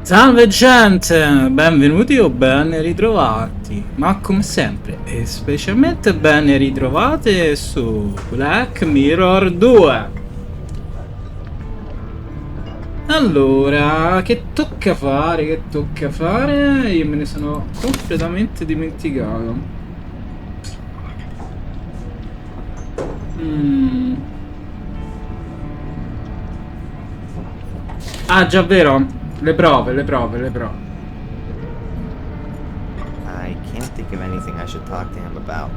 Salve gente, benvenuti o ben ritrovati, ma come sempre e specialmente ben ritrovate su Black Mirror 2. Allora, che tocca fare, che tocca fare? Io me ne sono completamente dimenticato. Ah già vero, le prove. I can't think of anything I should talk to him about.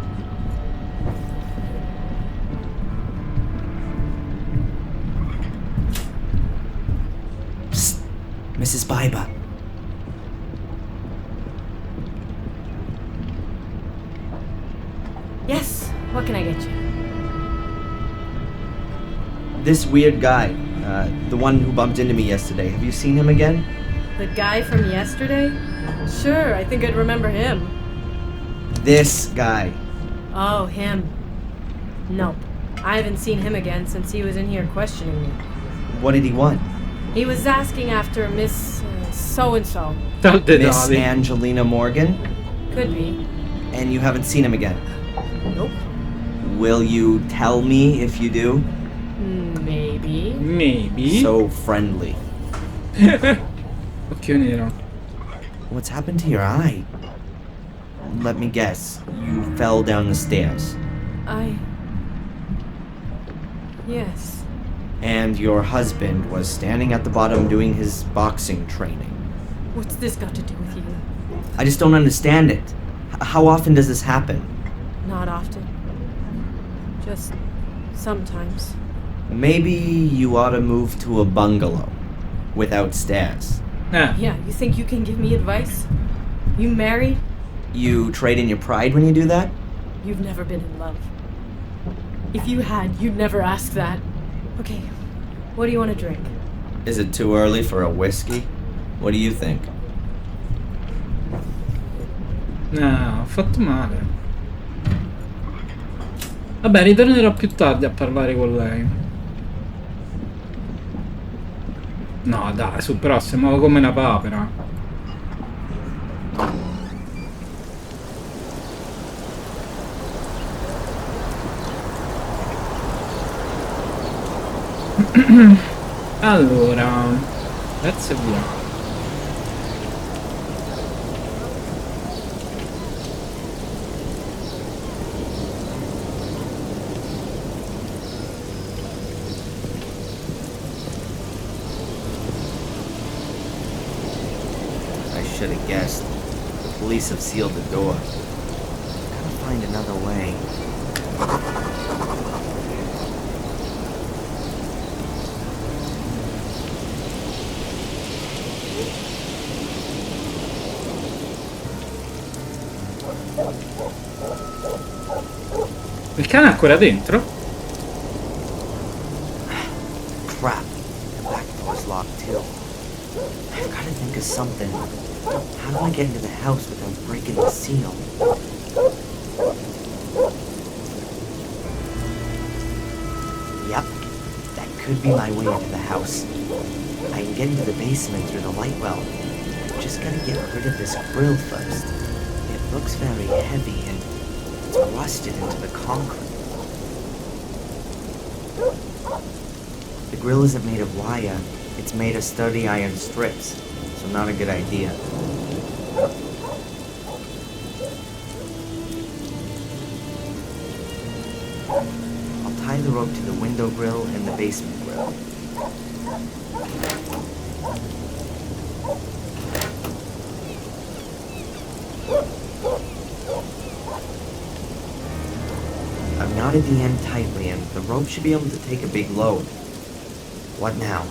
Psst, Mrs. Biba. Yes, what can I get you? This weird guy, the one who bumped into me yesterday, have you seen him again? The guy from yesterday? Sure, I think I'd remember him. This guy. Oh, him. Nope. I haven't seen him again since he was in here questioning me. What did he want? He was asking after Miss so-and-so. Miss Angelina Morgan? Could be. And you haven't seen him again? Nope. Will you tell me if you do? Maybe. So friendly. Occhio nero. What's happened to your eye? Let me guess. You fell down the stairs. Yes. And your husband was standing at the bottom doing his boxing training. What's this got to do with you? I just don't understand it. How often does this happen? Not often. Just sometimes. Maybe you ought to move to a bungalow without stairs. Eh, Yeah, you think you can give me advice? You married? You trade in your pride when you do that? You've never been in love. If you had, you'd never ask that. Okay, what do you want to drink? Is it too early for a whiskey? What do you think? no, ho fatto male. Vabbè, ritornerò più tardi a parlare con lei. No, dai, su, però si muove come una papera. Allora, verso e via. I should have guessed. The police have sealed the door. Gotta find another way. Il cane è ancora dentro? Crap. The back door's locked too. I've gotta think of something. How do I get into the house without breaking the seal? Yep, that could be my way into the house. I can get into the basement through the light well. Just gotta get rid of this grill first. It looks very heavy and it's rusted into the concrete. The grill isn't made of wire, it's made of sturdy iron strips, so not a good idea. I'll tie the rope to the window grill and the basement grill. I've knotted the end tightly and the rope should be able to take a big load. What now?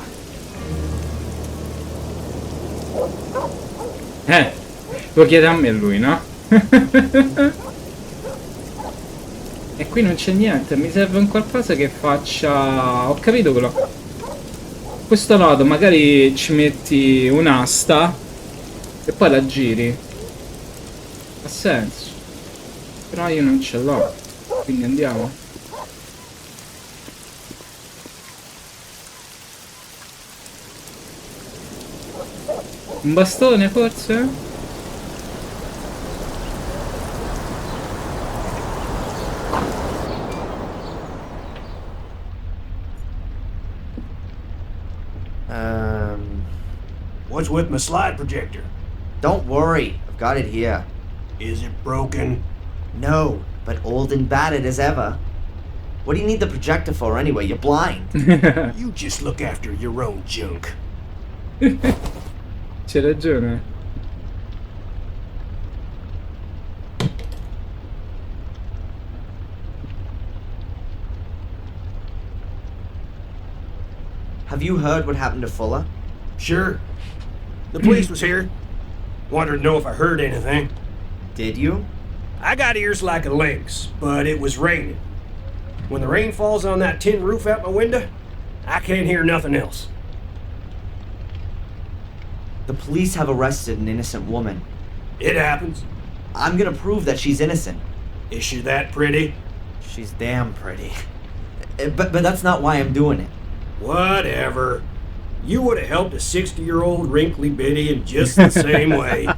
Lo chiede a me lui, no? E qui non c'è niente, mi serve un qualcosa che faccia... Ho capito quello. Questo lato magari ci metti un'asta e poi la giri. Ha senso. Però io non ce l'ho. Quindi andiamo. Un bastone forse? What's with my slide projector? Don't worry, I've got it here. Is it broken? No, but old and battered as ever. What do you need the projector for anyway? You're blind. You just look after your own junk. C'è ragione. Have you heard what happened to Fuller? Sure. The police was here. Wanted to know if I heard anything. Did you? I got ears like a lynx, but it was raining. When the rain falls on that tin roof out my window, I can't hear nothing else. The police have arrested an innocent woman. It happens. I'm gonna prove that she's innocent. Is she that pretty? She's damn pretty. But that's not why I'm doing it. Whatever. You would have helped a 60-year-old wrinkly biddy in just the same way.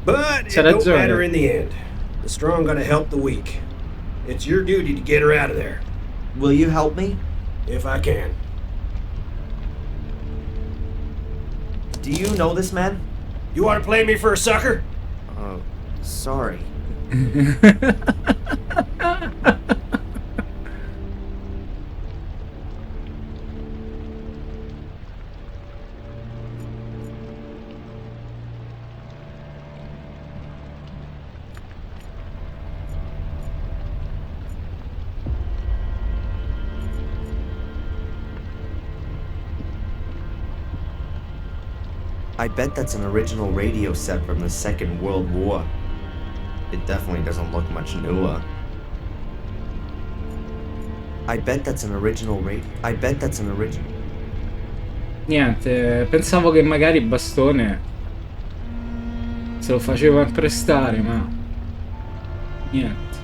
But it don't matter in the end. The strong gotta help the weak. It's your duty to get her out of there. Will you help me? If I can. Do you know this man? You want to play me for a sucker? Oh, sorry. I bet that's an original radio set from the Second World War. It definitely doesn't look much newer. I bet that's an original Niente, pensavo che magari il bastone se lo faceva prestare, ma niente.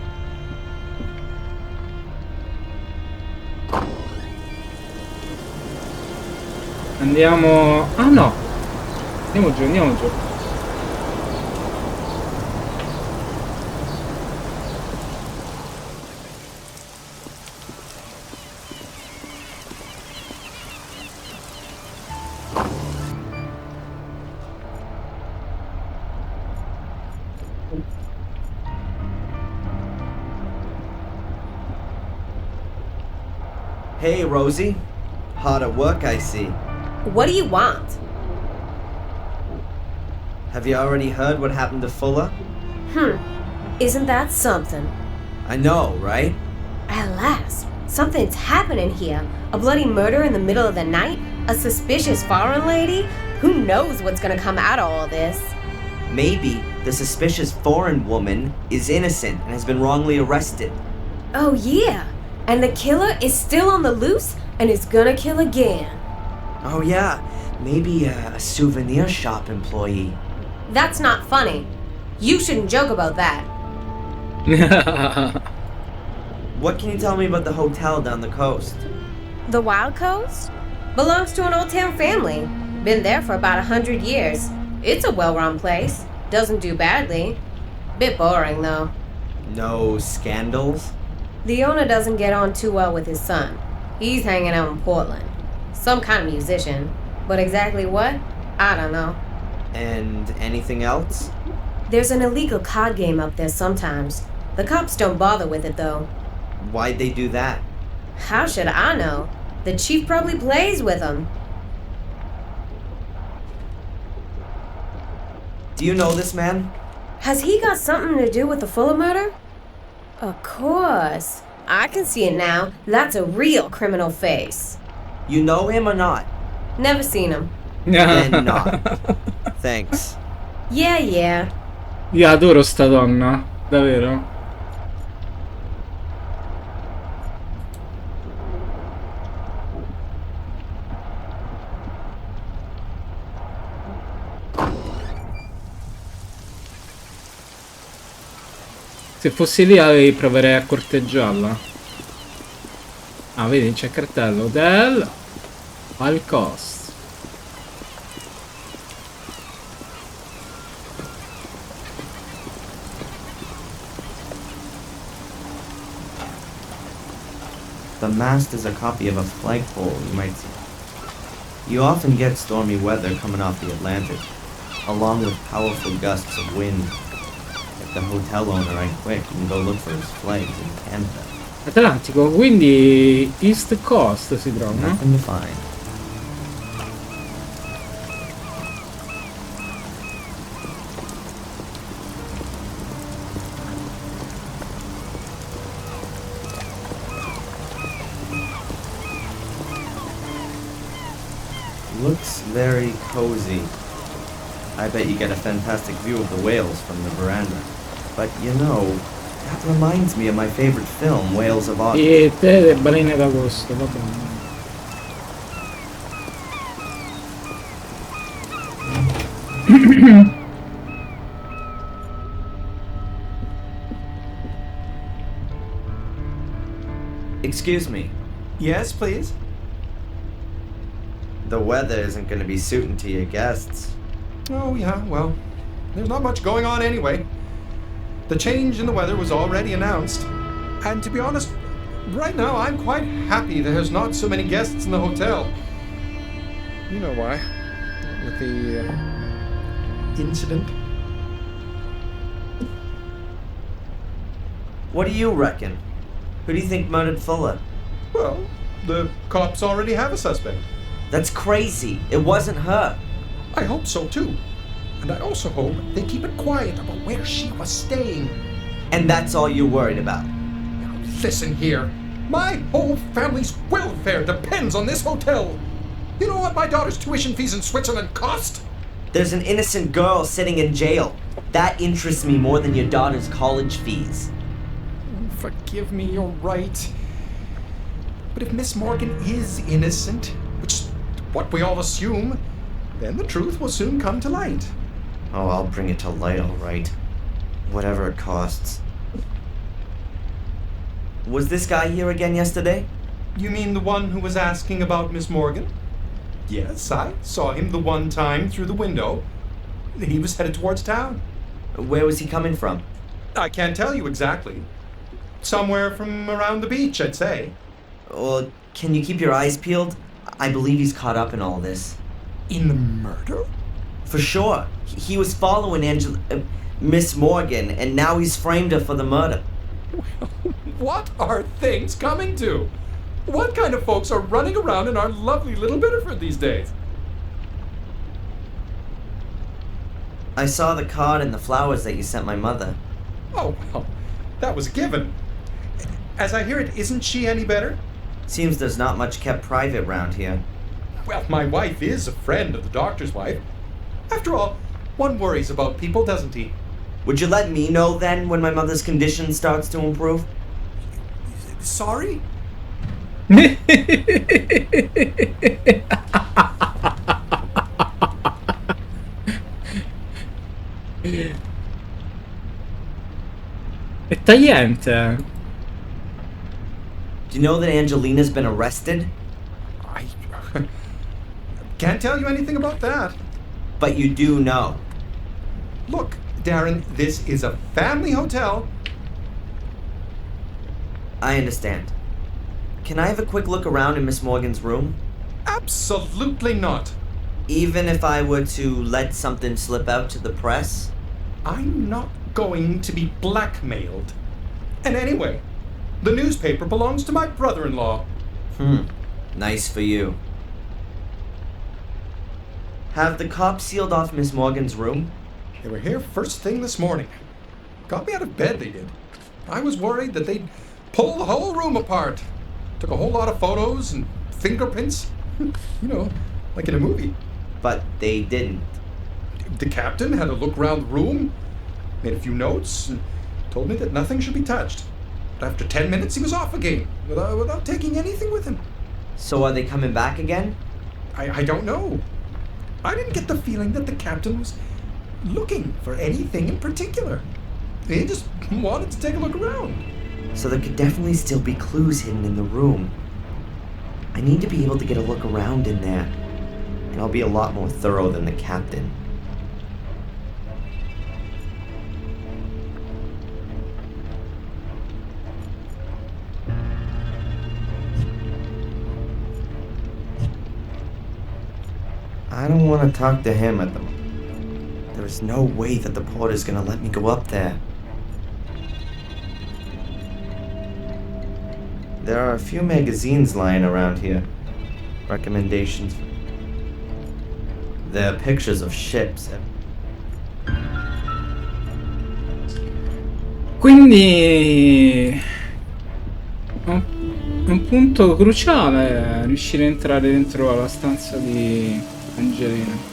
Andiamo... Ah no! Andiamo giù, andiamo giù. Hey, Rosie. Hard at work, I see. What do you want? Have you already heard what happened to Fuller? Isn't that something? I know, right? At last, something's happening here. A bloody murder in the middle of the night? A suspicious foreign lady? Who knows what's gonna come out of all this? Maybe the suspicious foreign woman is innocent and has been wrongly arrested. Oh yeah, and the killer is still on the loose and is gonna kill again. Oh yeah, maybe a souvenir shop employee. That's not funny. You shouldn't joke about that. What can you tell me about the hotel down the coast? The Wild Coast? Belongs to an old town family. Been there for about 100 years. It's a well-run place. Doesn't do badly. Bit boring though. No scandals? The owner doesn't get on too well with his son. He's hanging out in Portland. Some kind of musician. But exactly what? I don't know. And anything else? There's an illegal card game up there sometimes. The cops don't bother with it though. Why'd they do that? How should I know? The chief probably plays with them. Do you know this man? Has he got something to do with the Fuller murder? Of course. I can see it now. That's a real criminal face. You know him or not? Never seen him. Then not. Thanks. Yeah. Io adoro sta donna, davvero. Se fossi lì proverei a corteggiarla. Ah, vedi, c'è il cartello. Hotel al cost. The mast is a copy of a flagpole, you might say. You often get stormy weather coming off the Atlantic, along with powerful gusts of wind. If the hotel owner ain't quick, you can go look for his flags in Canada. Atlantico, quindi East Coast si trova, no? Nothing to find. Looks very cozy. I bet you get a fantastic view of the whales from the veranda. But you know, that reminds me of my favorite film, Whales of August. E te le balene d'agosto, va bene. Excuse me. Yes, please. The weather isn't going to be suiting to your guests. Oh, yeah, well, there's not much going on anyway. The change in the weather was already announced. And to be honest, right now I'm quite happy there's not so many guests in the hotel. You know why? With the incident. What do you reckon? Who do you think murdered Fuller? Well, the cops already have a suspect. That's crazy. It wasn't her. I hope so too. And I also hope they keep it quiet about where she was staying. And that's all you're worried about? Now listen here. My whole family's welfare depends on this hotel. You know what my daughter's tuition fees in Switzerland cost? There's an innocent girl sitting in jail. That interests me more than your daughter's college fees. Forgive me, you're right. But if Miss Morgan is innocent, which is what we all assume, then the truth will soon come to light. Oh, I'll bring it to light, all right. Whatever it costs. Was this guy here again yesterday? You mean the one who was asking about Miss Morgan? Yes, I saw him the one time through the window. He was headed towards town. Where was he coming from? I can't tell you exactly. Somewhere from around the beach, I'd say. Well, can you keep your eyes peeled? I believe he's caught up in all this. In the murder? For sure. He was following Miss Morgan, and now he's framed her for the murder. Well, what are things coming to? What kind of folks are running around in our lovely little Bitterford these days? I saw the card and the flowers that you sent my mother. Oh, well, that was a given. As I hear it, isn't she any better? Seems there's not much kept private round here. Well, my wife is a friend of the doctor's wife. After all, one worries about people, doesn't he? Would you let me know then when my mother's condition starts to improve? Sorry? È tagliente. Do you know that Angelina's been arrested? I can't tell you anything about that. But you do know. Look, Darren, this is a family hotel. I understand. Can I have a quick look around in Miss Morgan's room? Absolutely not. Even if I were to let something slip out to the press? I'm not going to be blackmailed. And anyway, the newspaper belongs to my brother-in-law. Nice for you. Have the cops sealed off Miss Morgan's room? They were here first thing this morning. Got me out of bed, they did. I was worried that they'd pull the whole room apart. Took a whole lot of photos and fingerprints. You know, like in a movie. But they didn't. The captain had a look around the room, made a few notes, and told me that nothing should be touched. But after 10 minutes, he was off again, without taking anything with him. So are they coming back again? I don't know. I didn't get the feeling that the captain was looking for anything in particular. He just wanted to take a look around. So there could definitely still be clues hidden in the room. I need to be able to get a look around in there, and I'll be a lot more thorough than the captain. I don't want to talk to him at the moment. There is no way that the porter's gonna let me go up there. There are a few magazines lying around here. Recommendations. There are pictures of ships. Quindi un punto cruciale è riuscire a entrare dentro la stanza di Angelina.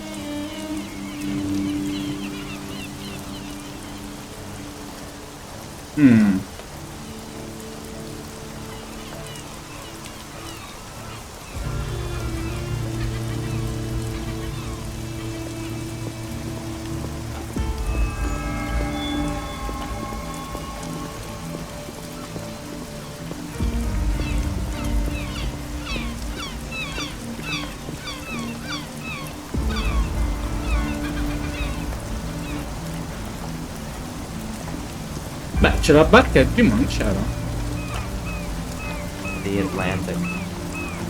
Beh, c'è la barca e prima non c'era. The Atlantic.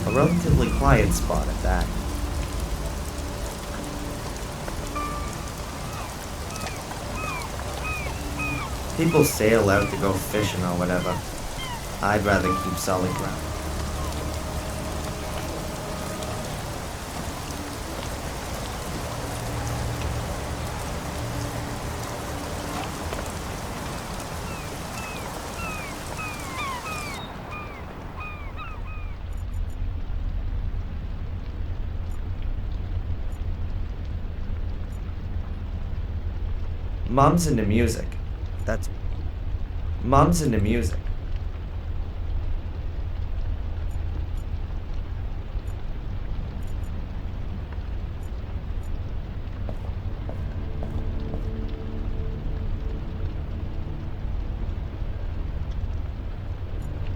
A relatively quiet spot at that. People sail out to go fishing or whatever. I'd rather keep solid ground. Mom's into music. Mom's into music.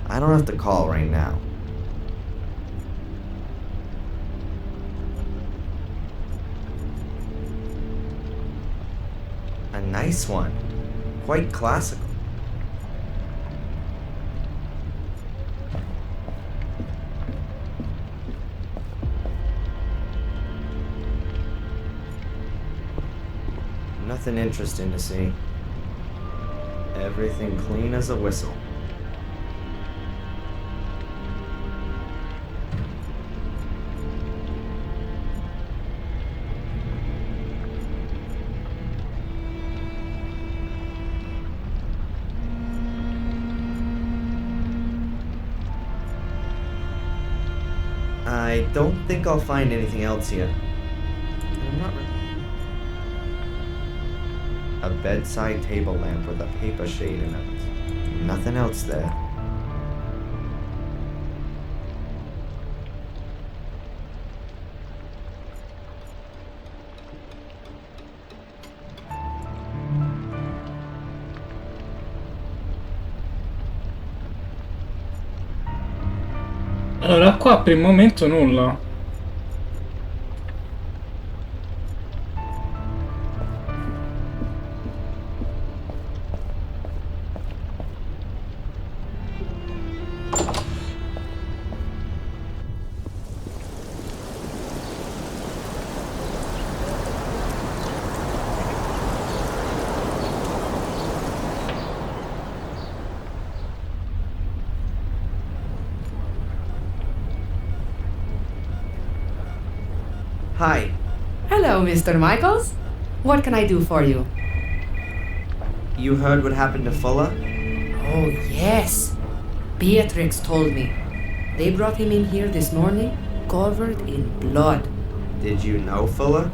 I don't have to call right now. A nice one. Quite classical. Nothing interesting to see. Everything clean as a whistle. I don't think I'll find anything else here. I'm not A bedside table lamp with a paper shade in it. Nothing else there. Allora, qua per il momento nulla. Hi. Hello, Mr. Michaels. What can I do for you? You heard what happened to Fuller? Oh, yes. Beatrix told me. They brought him in here this morning, covered in blood. Did you know Fuller?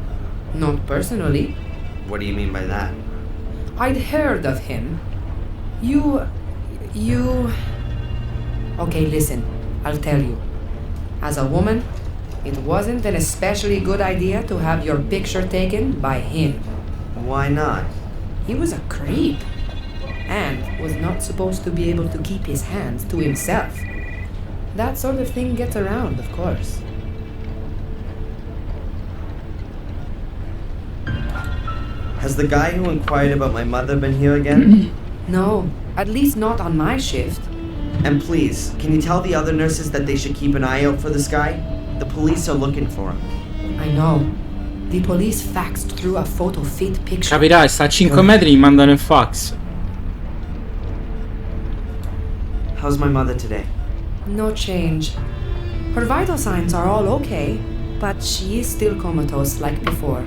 Not personally. What do you mean by that? I'd heard of him. You... Okay, listen. I'll tell you. As a woman, it wasn't an especially good idea to have your picture taken by him. Why not? He was a creep, and was not supposed to be able to keep his hands to himself. That sort of thing gets around, of course. Has the guy who inquired about my mother been here again? No, at least not on my shift. And please, can you tell the other nurses that they should keep an eye out for this guy? The police are looking for him. I know. The police faxed through a photo fit picture. Capirai, sta a 5 metri gli mandano il fax. How's my mother today? No change. Her vital signs are all okay, but she is still comatose like before.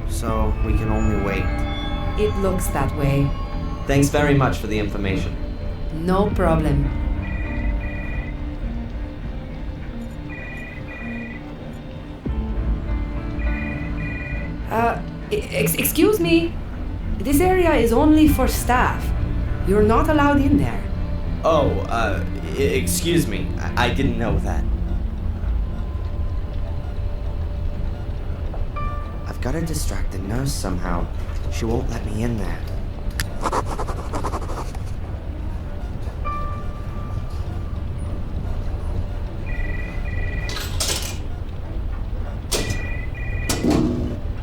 So, we can only wait. It looks that way. Thanks very much for the information. No problem. Excuse me. This area is only for staff. You're not allowed in there. Oh, excuse me. I didn't know that. I've got to distract the nurse somehow. She won't let me in there.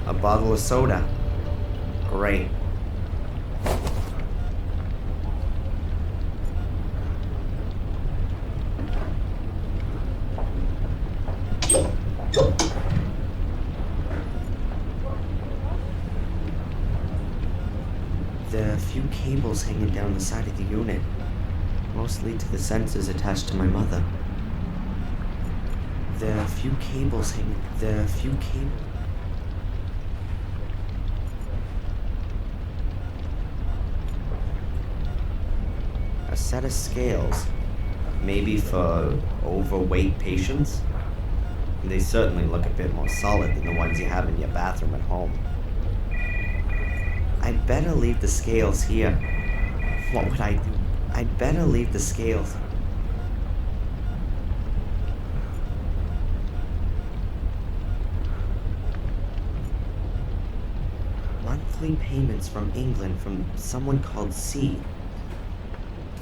A bottle of soda. Great. There are a few cables hanging down the side of the unit, mostly to the sensors attached to my mother. There are a few cables. A set of scales, maybe for overweight patients. They certainly look a bit more solid than the ones you have in your bathroom at home. I'd better leave the scales here. What would I do? I'd better leave the scales. Monthly payments from England from someone called C.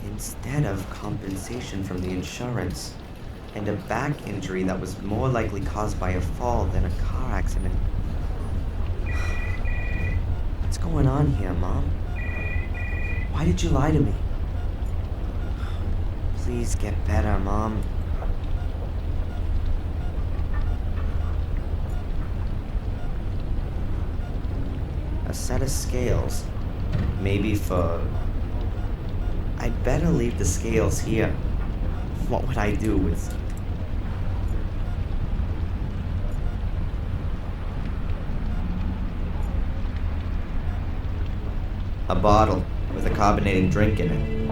Instead of compensation from the insurance. And a back injury that was more likely caused by a fall than a car accident. What's going on here, Mom? Why did you lie to me? Please get better, Mom. A set of scales. Maybe for... I'd better leave the scales here. What would I do with... A bottle with a carbonated drink in it.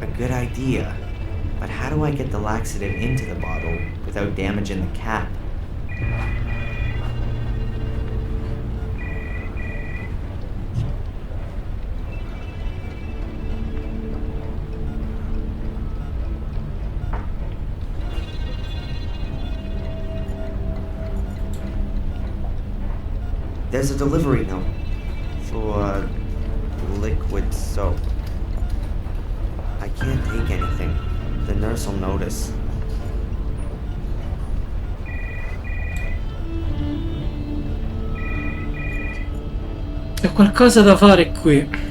A good idea, but how do I get the laxative into the bottle without damaging the cap? There's a delivery note for liquid soap. I can't take anything. The nurse will notice. C'è qualcosa da fare qui.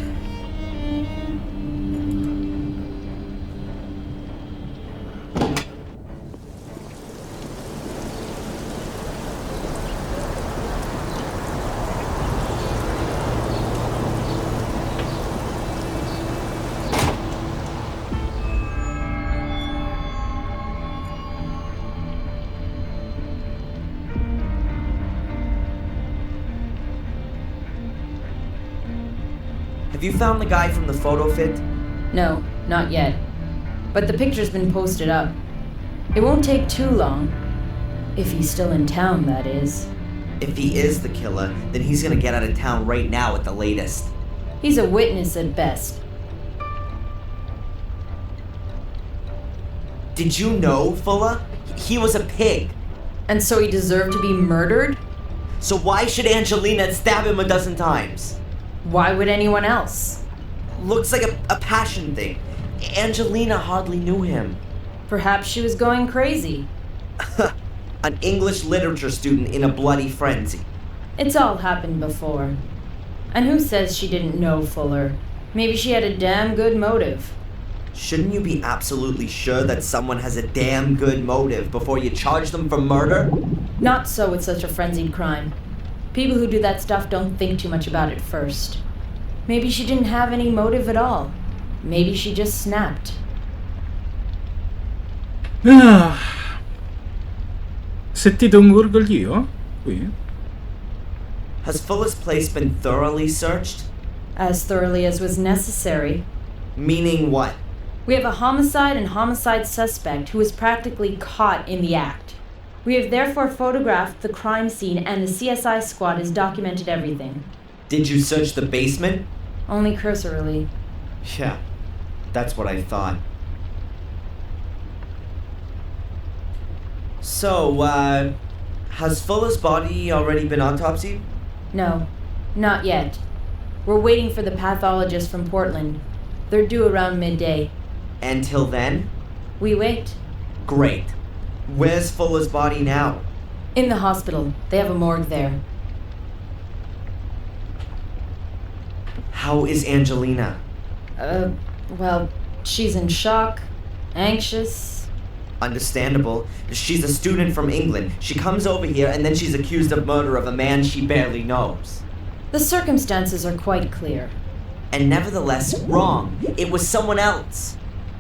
Have you found the guy from the photo fit? No, not yet. But the picture's been posted up. It won't take too long. If he's still in town, that is. If he is the killer, then he's gonna get out of town right now at the latest. He's a witness at best. Did you know, Fuller? He was a pig. And so he deserved to be murdered? So why should Angelina stab him a dozen times? Why would anyone else? Looks like a passion thing. Angelina hardly knew him. Perhaps she was going crazy. An English literature student in a bloody frenzy. It's all happened before. And who says she didn't know Fuller? Maybe she had a damn good motive. Shouldn't you be absolutely sure that someone has a damn good motive before you charge them for murder? Not so with such a frenzied crime. People who do that stuff don't think too much about it first. Maybe she didn't have any motive at all. Maybe she just snapped. Sentite un gorgoglio? Qui? Has Fuller's place been thoroughly searched? As thoroughly as was necessary. Meaning what? We have a homicide and homicide suspect who was practically caught in the act. We have therefore photographed the crime scene and the CSI squad has documented everything. Did you search the basement? Only cursorily. Yeah, that's what I thought. So, has Fuller's body already been autopsied? No, not yet. We're waiting for the pathologist from Portland. They're due around midday. Until then? We wait. Great. Where's Fuller's body now? In the hospital. They have a morgue there. How is Angelina? Well, she's in shock, anxious. Understandable. She's a student from England. She comes over here and then she's accused of murder of a man she barely knows. The circumstances are quite clear. And nevertheless, wrong. It was someone else.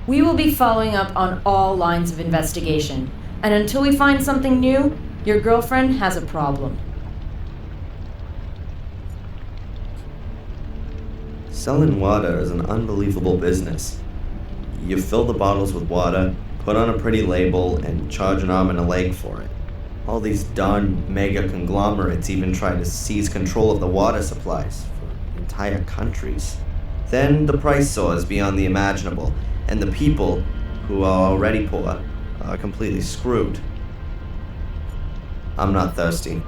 We will be following up on all lines of investigation. And until we find something new, your girlfriend has a problem. Selling water is an unbelievable business. You fill the bottles with water, put on a pretty label, and charge an arm and a leg for it. All these darn mega conglomerates even try to seize control of the water supplies for entire countries. Then the price soars beyond the imaginable, and the people, who are already poor, are completely screwed. I'm not thirsty.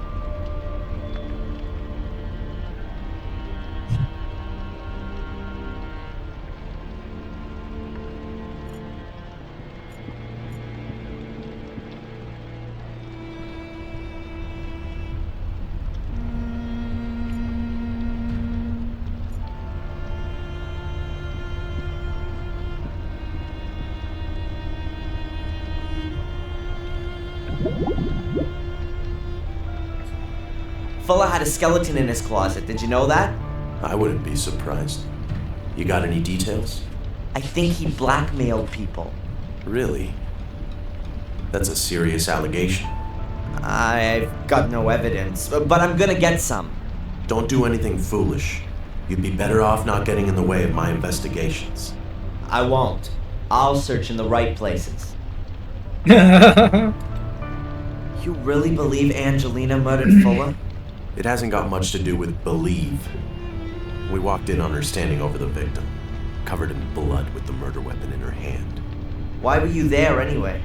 Fuller had a skeleton in his closet. Did you know that? I wouldn't be surprised. You got any details? I think he blackmailed people. Really? That's a serious allegation. I've got no evidence, but I'm gonna get some. Don't do anything foolish. You'd be better off not getting in the way of my investigations. I won't. I'll search in the right places. You really believe Angelina murdered Fuller? It hasn't got much to do with believe. We walked in on her standing over the victim, covered in blood with the murder weapon in her hand. Why were you there anyway?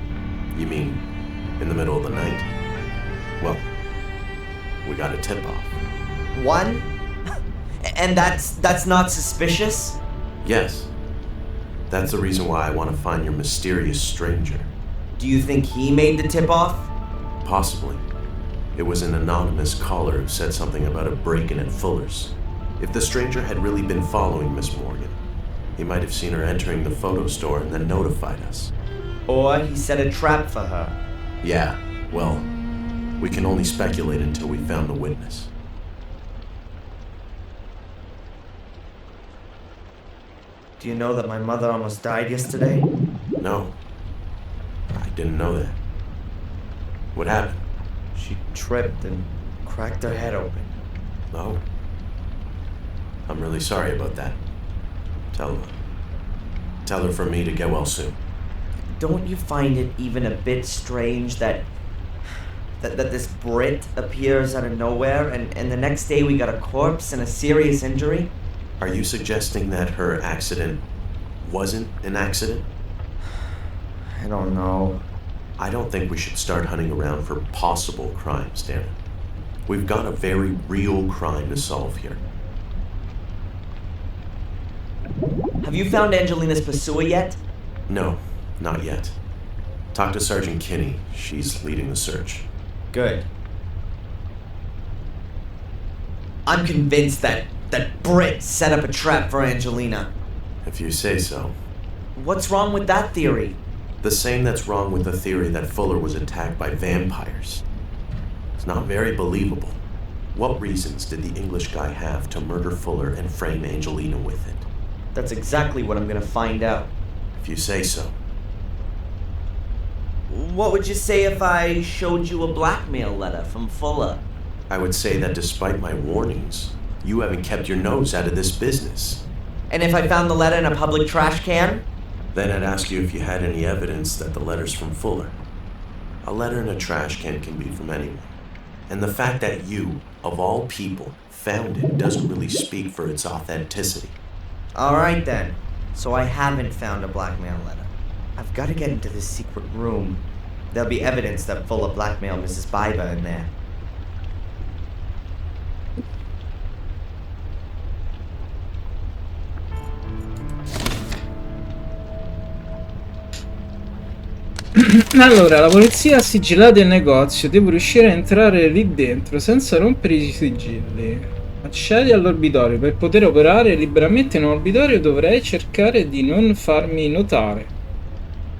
You mean in the middle of the night? Well, we got a tip-off. One? And that's not suspicious? Yes. That's the reason why I want to find your mysterious stranger. Do you think he made the tip-off? Possibly. It was an anonymous caller who said something about a break-in at Fuller's. If the stranger had really been following Miss Morgan, he might have seen her entering the photo store and then notified us. Or he set a trap for her. Yeah, well, we can only speculate until we found the witness. Do you know that my mother almost died yesterday? No. I didn't know that. What happened? She tripped and cracked her head open. Oh. I'm really sorry about that. Tell her for me to get well soon. Don't you find it even a bit strange that this Brit appears out of nowhere and the next day we got a corpse and a serious injury? Are you suggesting that her accident wasn't an accident? I don't know. I don't think we should start hunting around for possible crimes, Darren. We've got a very real crime to solve here. Have you found Angelina's pursuer yet? No, not yet. Talk to Sergeant Kinney. She's leading the search. Good. I'm convinced that That Brit set up a trap for Angelina. If you say so. What's wrong with that theory? The same that's wrong with the theory that Fuller was attacked by vampires. It's not very believable. What reasons did the English guy have to murder Fuller and frame Angelina with it? That's exactly what I'm gonna find out. If you say so. What would you say if I showed you a blackmail letter from Fuller? I would say that despite my warnings, you haven't kept your nose out of this business. And if I found the letter in a public trash can? Then I'd ask you if you had any evidence that the letter's from Fuller. A letter in a trash can be from anyone. And the fact that you, of all people, found it doesn't really speak for its authenticity. Alright then. So I haven't found a blackmail letter. I've got to get into this secret room. There'll be evidence that Fuller blackmailed Mrs. Biber in there. Allora, la polizia ha sigillato il negozio. Devo riuscire a entrare lì dentro senza rompere i sigilli. Accedi all'orbitorio. Per poter operare liberamente in un orbitorio dovrei cercare di non farmi notare.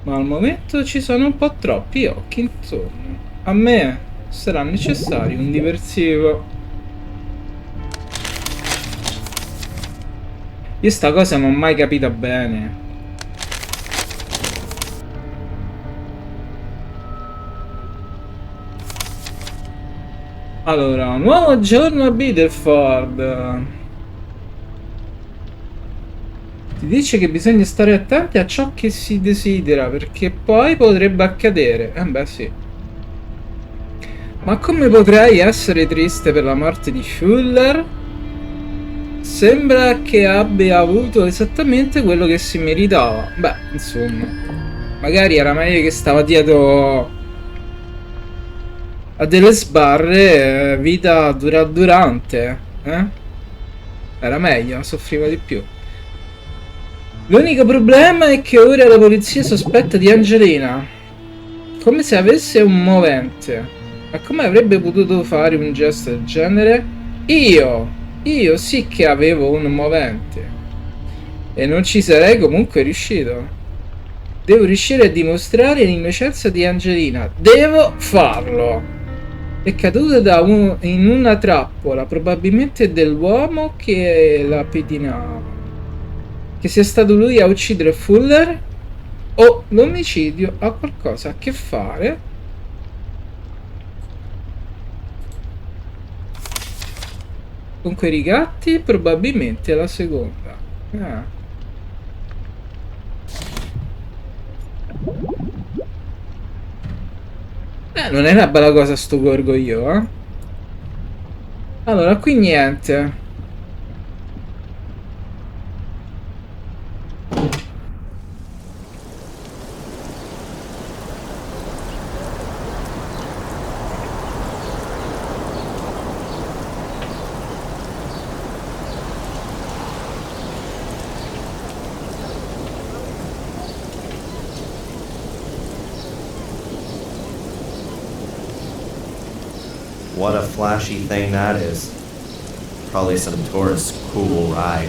Ma al momento ci sono un po' troppi occhi intorno. A me sarà necessario un diversivo. Io sta cosa non ho mai capita bene. Allora, nuovo giorno a Biddeford. Ti dice che bisogna stare attenti a ciò che si desidera, perché poi potrebbe accadere. Beh sì. Ma come potrei essere triste per la morte di Fuller? Sembra che abbia avuto esattamente quello che si meritava. Beh, insomma, magari era meglio che stava dietro a delle sbarre, vita durante, Era meglio, soffriva di più. L'unico problema è che ora la polizia sospetta di Angelina, come se avesse un movente. Ma come avrebbe potuto fare un gesto del genere? Io sì che avevo un movente. E non ci sarei comunque riuscito. Devo riuscire a dimostrare l'innocenza di Angelina. Devo farlo. È caduta in una trappola, probabilmente dell'uomo che la pedinava. Che sia stato lui a uccidere Fuller? O l'omicidio ha qualcosa a che fare? Con quei ricatti? Probabilmente la seconda. Non è una bella cosa sto gorgoglio, Allora, qui niente. What a flashy thing that is. Probably some tourist's cool ride.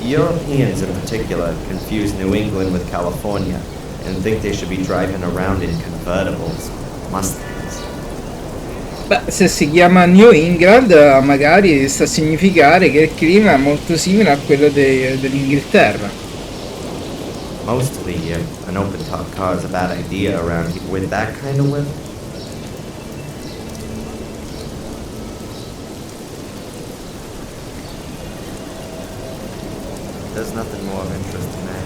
Europeans in particular confuse New England with California and think they should be driving around in convertibles, Mustangs. Beh, se si chiama New England, magari sta a significare che il clima è molto simile a quello dell'Inghilterra. Most of the year, an open-top car is a bad idea around here with that kind of weather. There's nothing more of interest in that.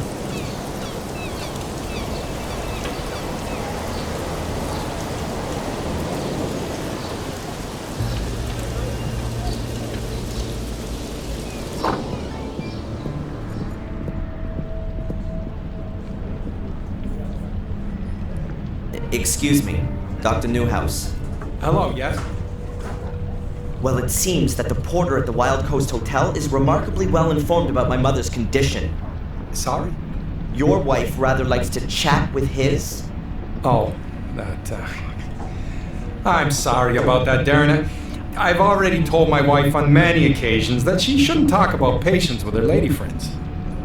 Excuse me, Dr. Newhouse. Hello, yes? Well, it seems that the porter at the Wild Coast Hotel is remarkably well informed about my mother's condition. Sorry? Your wife rather likes to chat with his? Oh, that, I'm sorry about that, Darren. I've already told my wife on many occasions that she shouldn't talk about patients with her lady friends.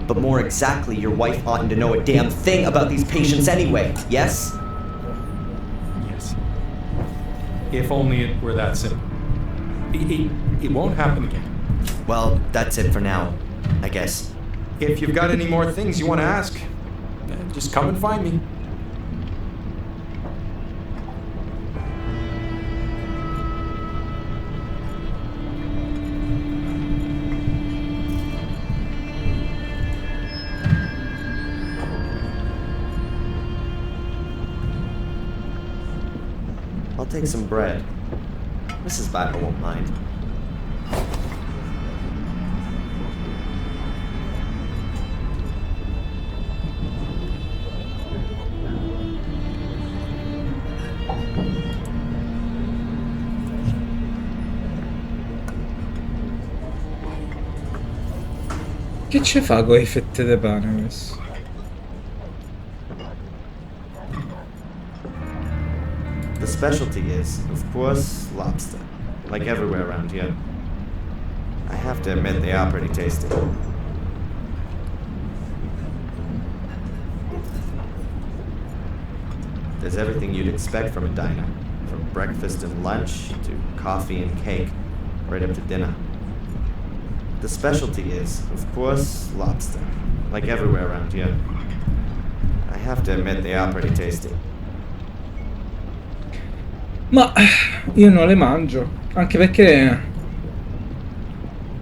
But more exactly, your wife oughtn't to know a damn thing about these patients anyway, yes? Yes. If only it were that simple. It won't happen again. Well, that's it for now, I guess. If you've got any more things you want to ask, just come and find me. I'll take some bread. Mrs. Bible won't mind. Che ci fa con i fette di pane questo? The specialty is, of course, lobster. Like everywhere around here. I have to admit they are pretty tasty. There's everything you'd expect from a diner. From breakfast and lunch to coffee and cake, right up to dinner. The specialty is, of course, lobster. Like everywhere around here. I have to admit they are pretty tasty. Ma io non le mangio, anche perché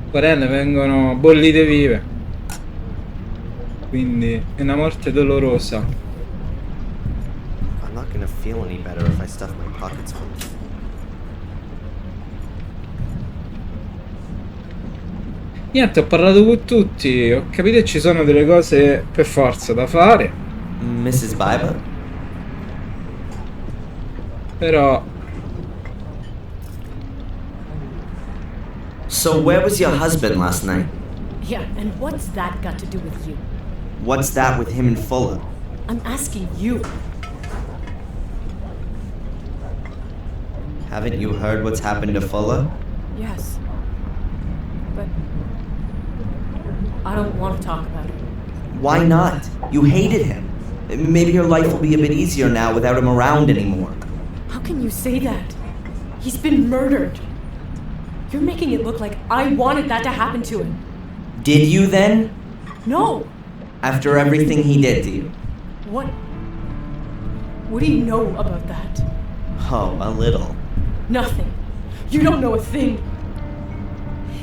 querelle vengono bollite vive, quindi è una morte dolorosa. I'm not gonna feel any better if I stuff my pockets full. Niente, ho parlato con tutti, ho capito che ci sono delle cose per forza da fare. Mrs. Bible? Però... So where was your husband last night? Yeah, and what's that got to do with you? What's that with him and Fuller? I'm asking you. Haven't you heard what's happened to Fuller? Yes. But I don't want to talk about it. Why not? You hated him. Maybe your life will be a bit easier now without him around anymore. How can you say that? He's been murdered. You're making it look like I wanted that to happen to him. Did you then? No. After everything he did to you? What do you know about that? Oh, a little. Nothing. You don't know a thing.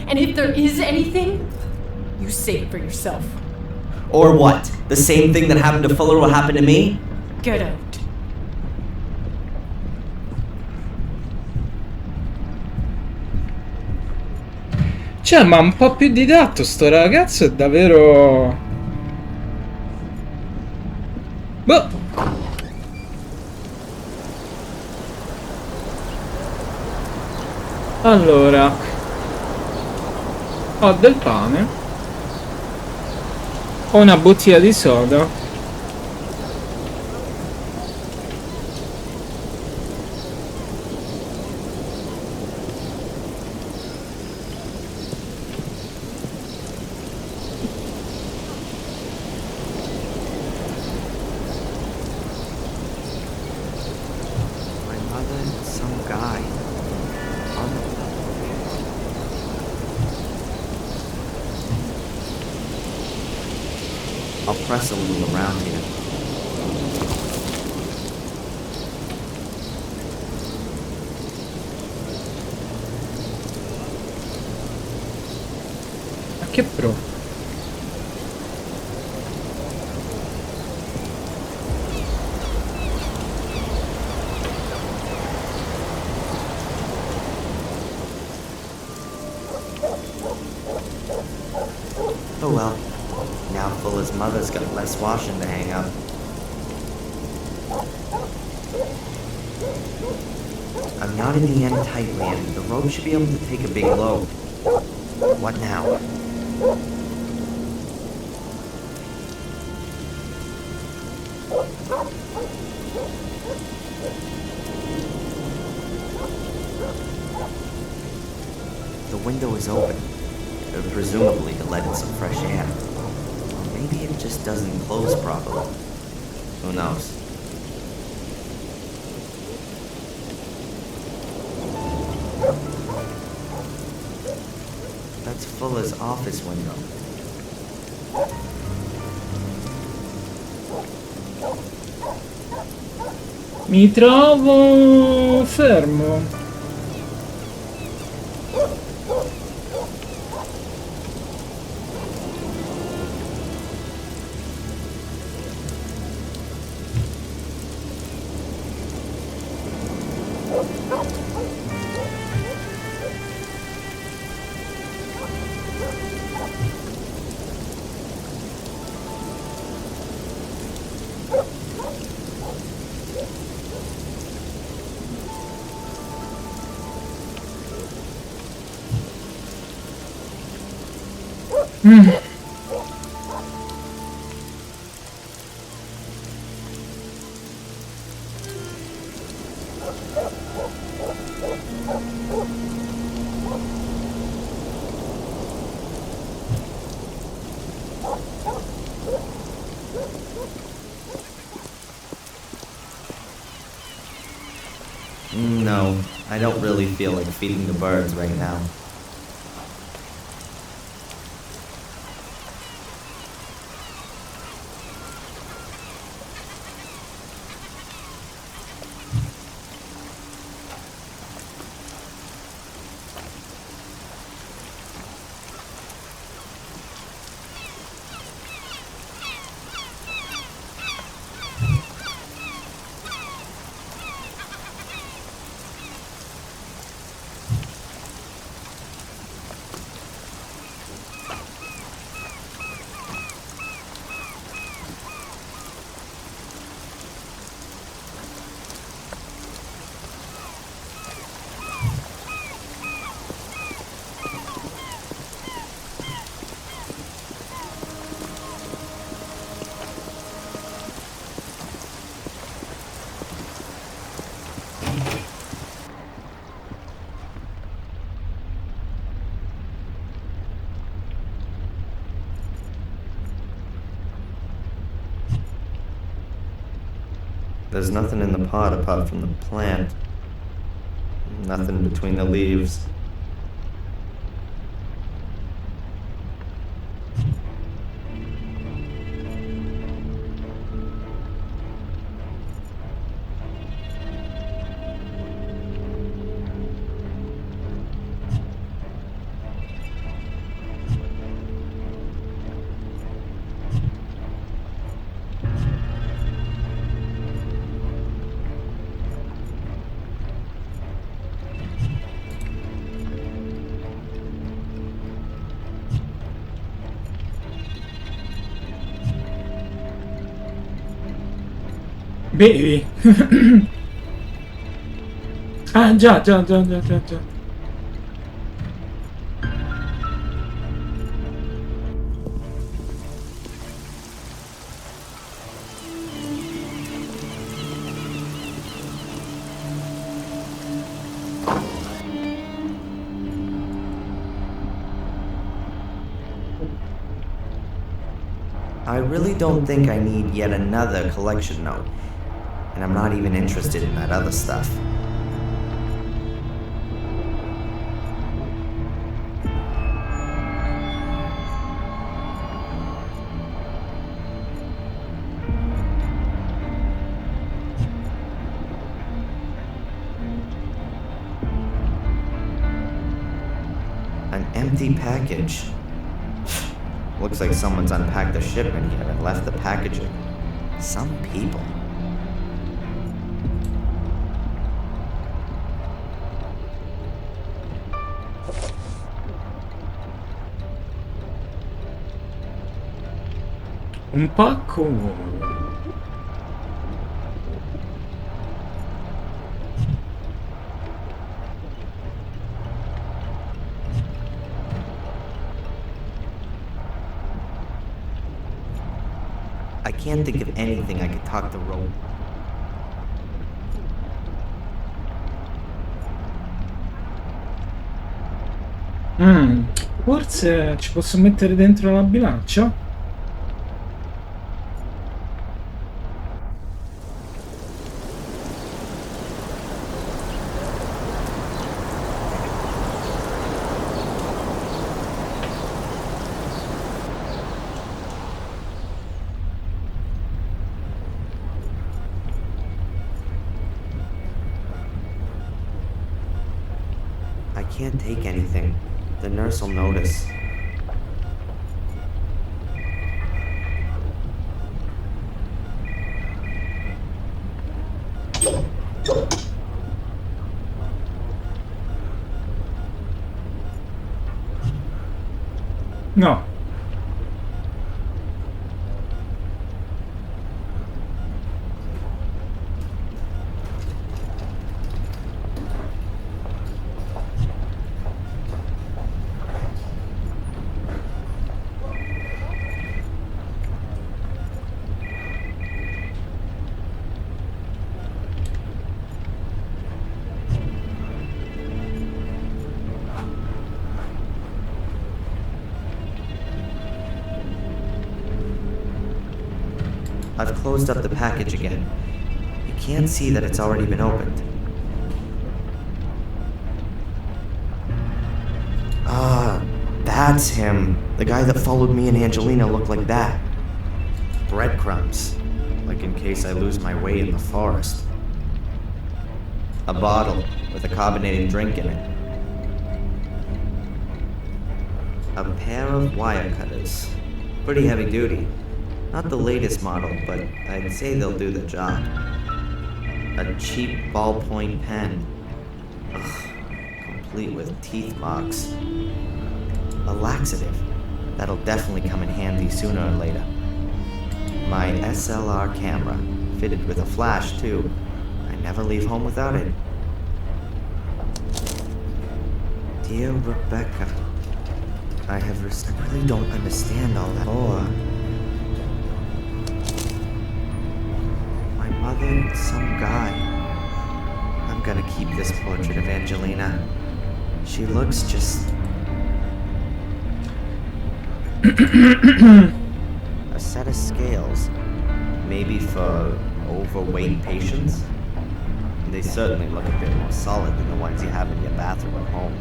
And if there is anything, you say it for yourself. Or what? The same thing that happened to Fuller will happen to me? Get out. Cioè, ma un po' più di tatto, sto ragazzo è davvero... Boh! Allora... Ho del pane. Ho una bottiglia di soda. I'll press a little around here. Ma che pro? Oh well. Now Fuller's mother's got less washing to hang up. I'm knotting the end tightly and the rope should be able to take a big load. What now? The window is open, presumably to let in some fresh air. Or maybe it just doesn't close properly. Who knows? That's Fuller's office window. Mi trovo fermo. No, I don't really feel like feeding the birds right now. There's nothing in the pot apart from the plant. Nothing between the leaves. Bevi. Ah, già. I really don't think I need yet another collection note. And I'm not even interested in that other stuff. An empty package. Looks like someone's unpacked the shipment here and left the packaging. Some people. Un pacco. I can't think of anything I could talk to Ro. Forse ci posso mettere dentro la bilancia? I can't take anything. The nurse will notice. No. I've closed up the package again. You can't see that it's already been opened. Ah, that's him. The guy that followed me and Angelina looked like that. Breadcrumbs. Like in case I lose my way in the forest. A bottle with a carbonated drink in it. A pair of wire cutters. Pretty heavy duty. Not the latest model, but I'd say they'll do the job. A cheap ballpoint pen. Ugh, complete with teeth marks. A laxative. That'll definitely come in handy sooner or later. My SLR camera, fitted with a flash too. I never leave home without it. Dear Rebecca, I really don't understand all that. Or my mother, some guy. I'm gonna keep this portrait of Angelina. She looks just a set of scales, maybe for overweight patients. They certainly look a bit more solid than the ones you have in your bathroom at home.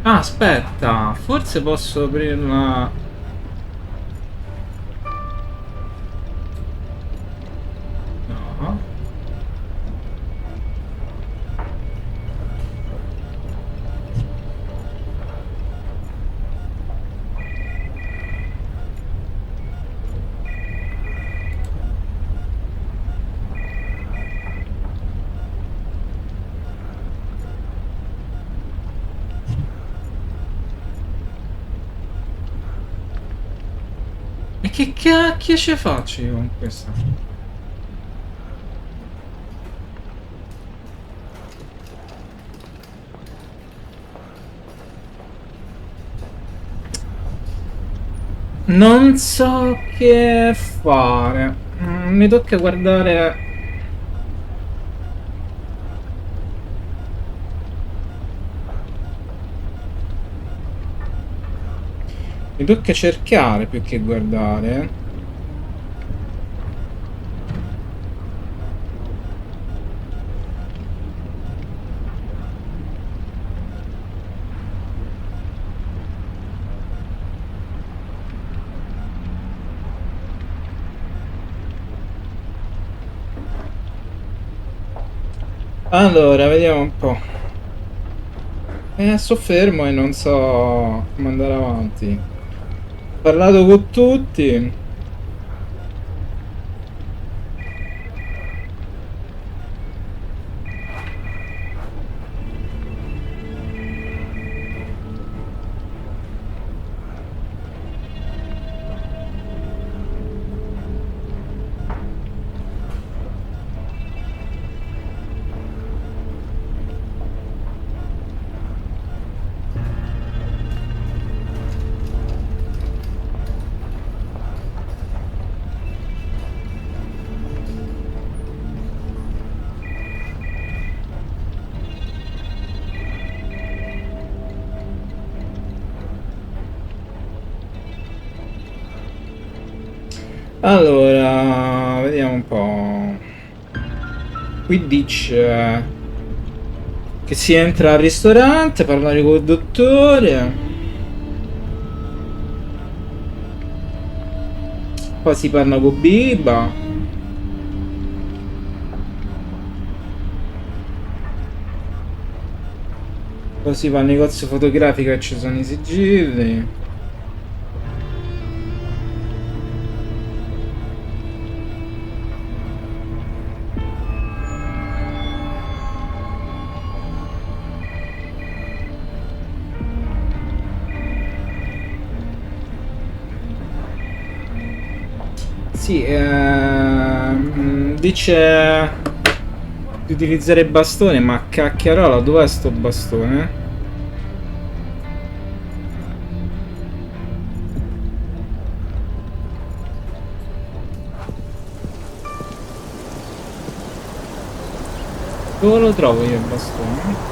Ah, aspetta, forse posso aprirla. No. E che cacchio ci faccio io con questa? Non so che fare. Mi tocca guardare. Mi tocca cercare più che guardare. Allora, vediamo un po'. Sto fermo e non so come andare avanti. Ho parlato con tutti. Allora, vediamo un po'. Qui dice che si entra al ristorante, parlare col dottore. Poi si parla con Biba. Poi si va al negozio fotografico e ci sono i sigilli. Sì, dice di utilizzare il bastone, ma cacchiarola, dov'è sto bastone? Dove lo trovo io il bastone?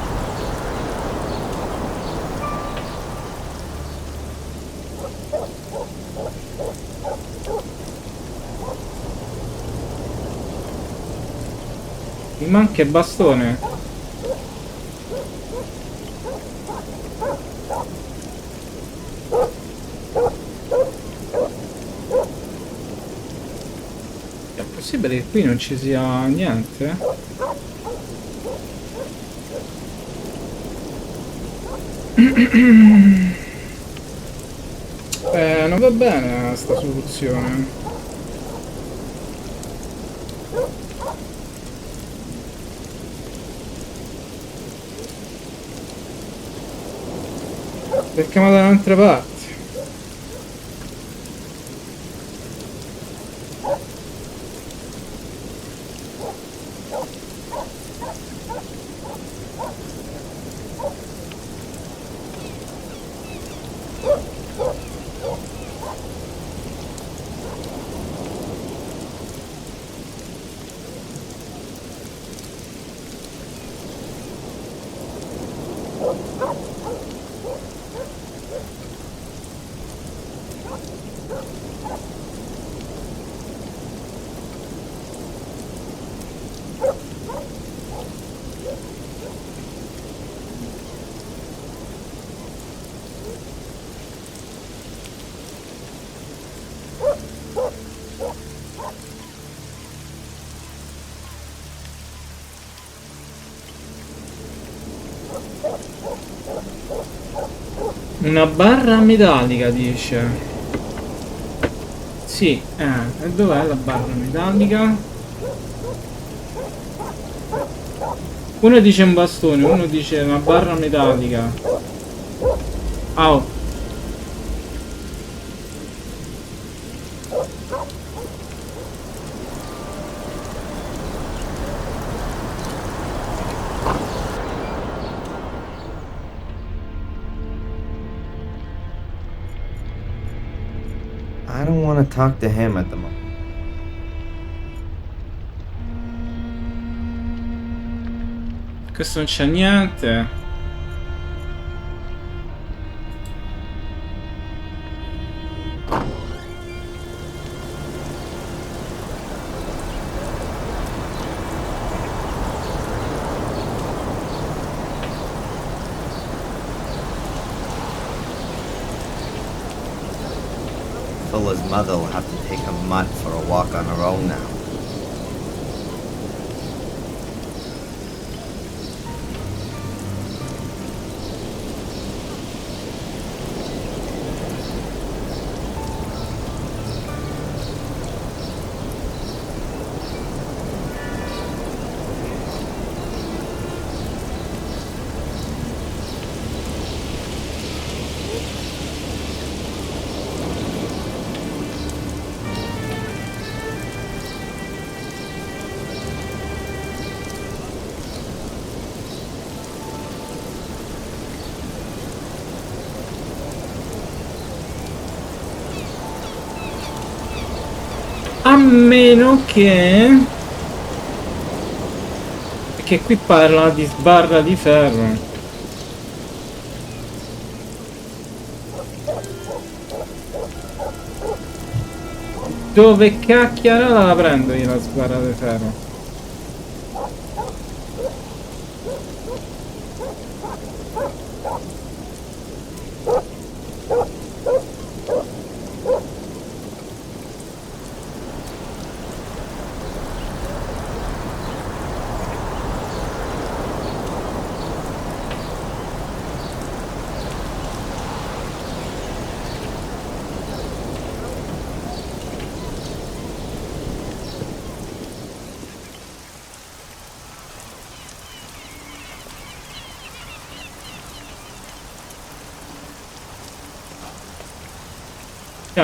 Mi manca il bastone. È possibile che qui non ci sia niente? Non va bene sta soluzione. Cerchiamo da un'altra parte. Una barra metallica dice. Sì, e dov'è la barra metallica? Uno dice un bastone, uno dice una barra metallica. Oh. I don't want to talk to him at the moment. Questo non c'è niente. Fulla's mother will have to take a mutt for a walk on her own now. A meno che... Perché qui parla di sbarra di ferro. Dove cacchiarola la prendo io la sbarra di ferro?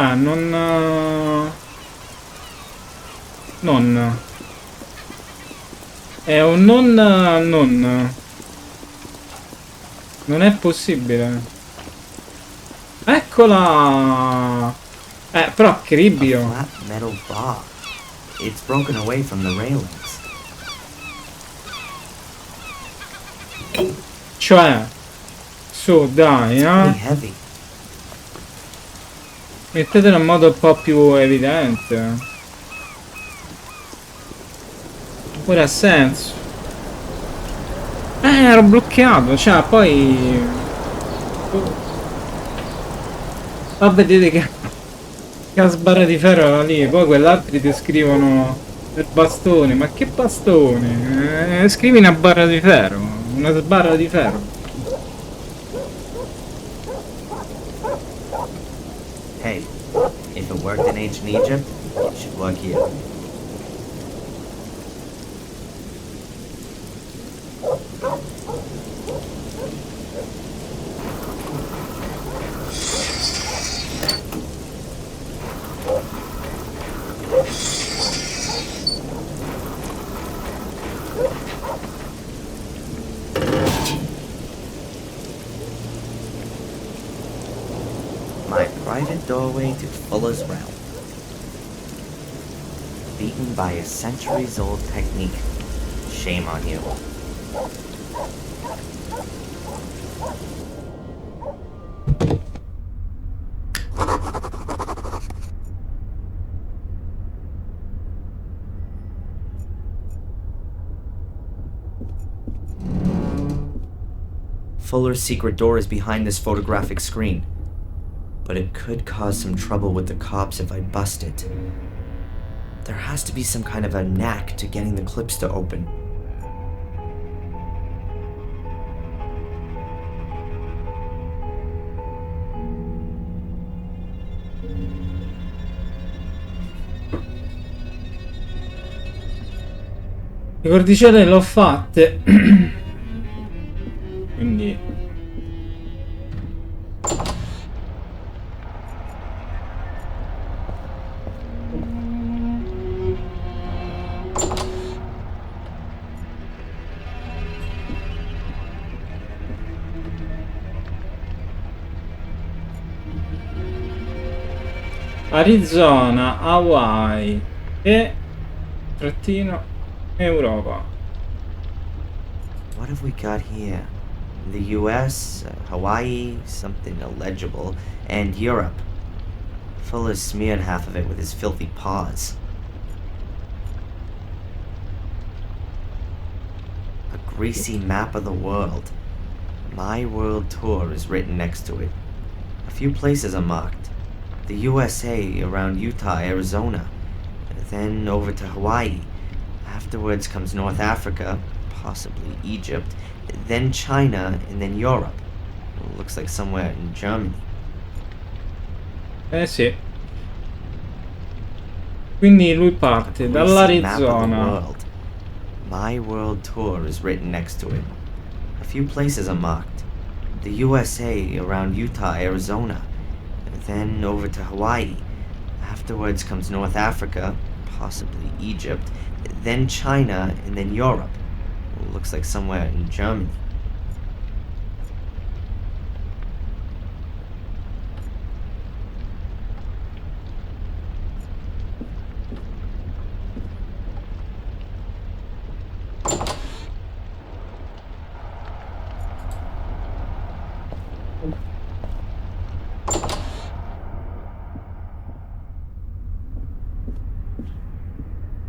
Non è un non è possibile. Eccola. Però cribio. A flat metal bar. It's broken away from the railings. Cioè, su dai, Pretty heavy. mettetelo in modo un po' più evidente. Ora ha senso. Ero bloccato, cioè poi... Ma vedete che a sbarra di ferro era lì, poi quell'altri ti scrivono il bastone, ma che bastone? Scrivi una barra di ferro, una sbarra di ferro. Hey, if it worked in ancient Egypt, it should work here. My private doorway to Fuller's realm. Beaten by a centuries-old technique. Shame on you. Fuller's secret door is behind this photographic screen. But it could cause some trouble with the cops if I bust it. There has to be some kind of a knack to getting the clips to open. Le cordicelle le ho fatte. Quindi Arizona, Hawaii e trattino Europa. What have we got here? The US, Hawaii, something illegible, and Europe. Fuller's smeared half of it with his filthy paws. A greasy map of the world. My world tour is written next to it. A few places are marked. The USA around Utah, Arizona. Then over to Hawaii. Afterwards comes North Africa, possibly Egypt. Then China, and then Europe. Looks like somewhere in Germany. Eh sì. Quindi lui parte dall'Arizona. My world tour is written next to it. A few places are marked. The USA around Utah, Arizona. Then over to Hawaii. Afterwards comes North Africa, possibly Egypt. Then China, and then Europe. Looks like somewhere in Germany.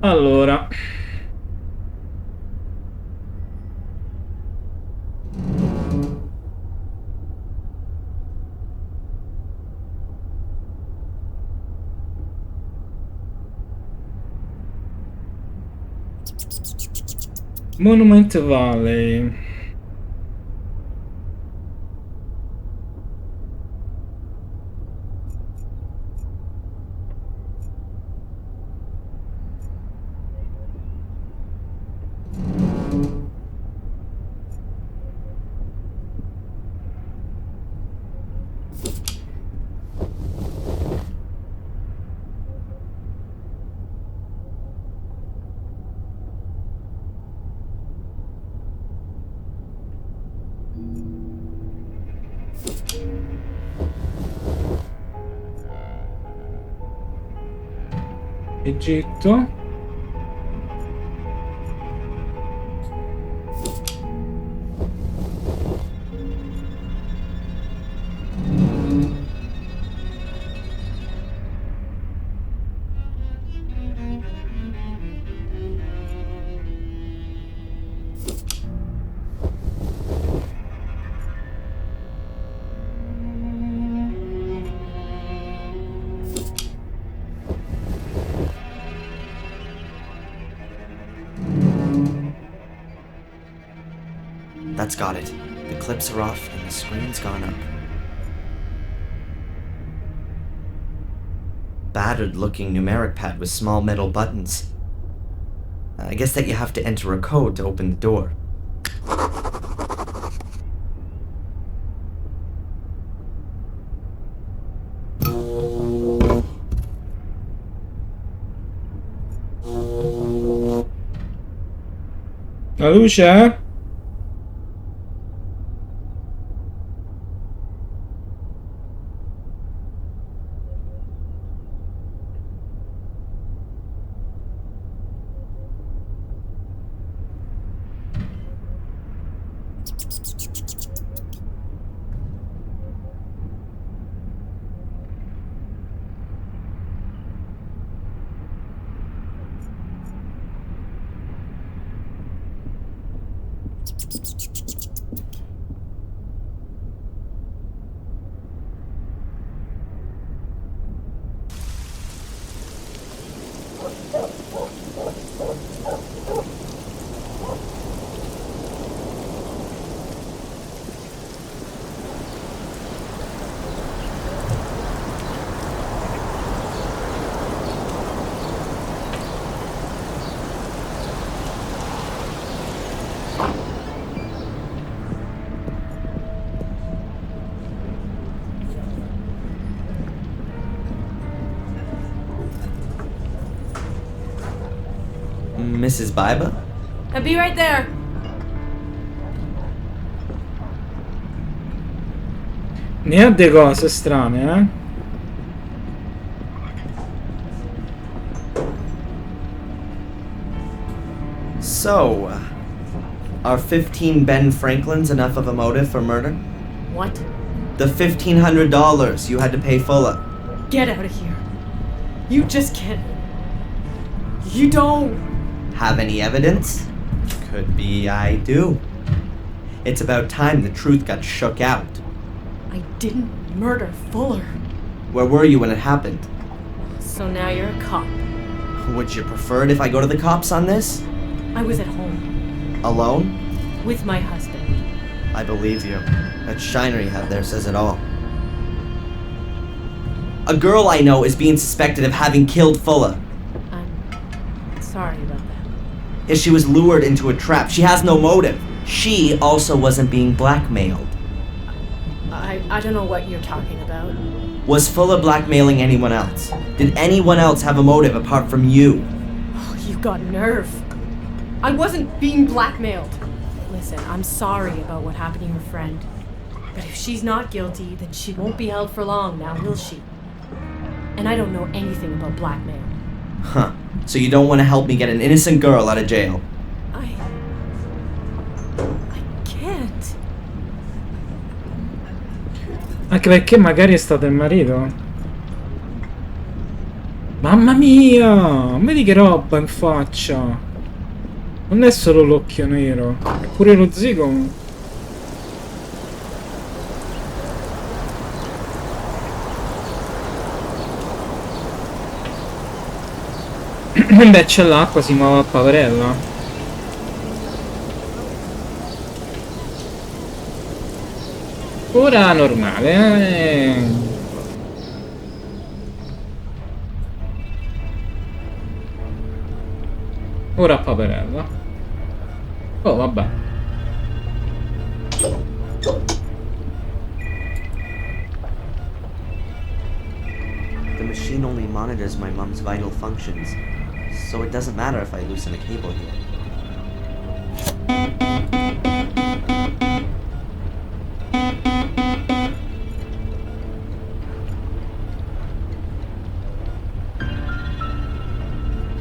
Allora. Monument Valley. Egitto. That's got it. The clips are off and the screen's gone up. Battered-looking numeric pad with small metal buttons. I guess that you have to enter a code to open the door. La luce? Mrs. Biba? I'll be right there. Ne ha de cose strane, eh? So, are 15 Ben Franklins enough of a motive for murder? What? The $1,500 you had to pay Fulla. Get out of here. You just can't. You don't. Have any evidence? Could be I do. It's about time the truth got shook out. I didn't murder Fuller. Where were you when it happened? So now you're a cop. Would you prefer it if I go to the cops on this? I was at home. Alone? With my husband. I believe you. That shiner you have there says it all. A girl I know is being suspected of having killed Fulla. I'm sorry about that. If she was lured into a trap, she has no motive. She also wasn't being blackmailed. I don't know what you're talking about. Was Fulla blackmailing anyone else? Did anyone else have a motive apart from you? Oh, you got nerve. I wasn't being blackmailed. Listen, I'm sorry about what happened to your friend. But if she's not guilty, then she won't be held for long now, will she? And I don't know anything about blackmail. Huh. So you don't want to help me get an innocent girl out of jail? I can't. Anche perché magari è stato il marito. Mamma mia! Vedi che roba in faccia! Non è solo l'occhio nero, è pure lo zigomo. Beh, c'è l'acqua, si muove a paperella. Ora normale, Ora a paperella. Oh, vabbè. The machine only monitors my mom's vital functions, so it doesn't matter if I loosen a cable here.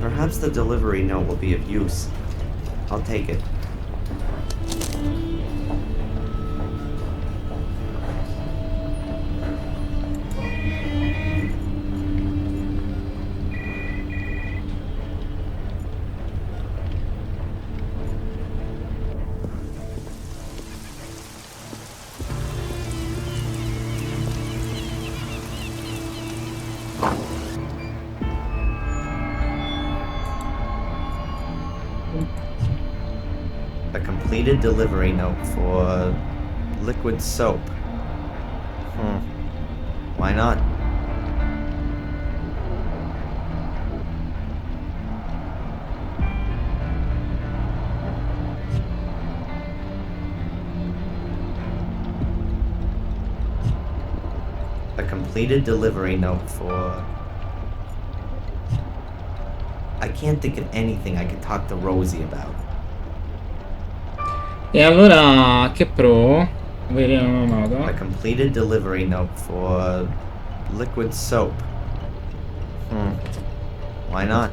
Perhaps the delivery note will be of use. I'll take it. A completed delivery note for liquid soap. Why not? A completed delivery note for... I can't think of anything I could talk to Rosie about. E allora che provo? Avere una nota. A completed delivery note for liquid soap. Why not?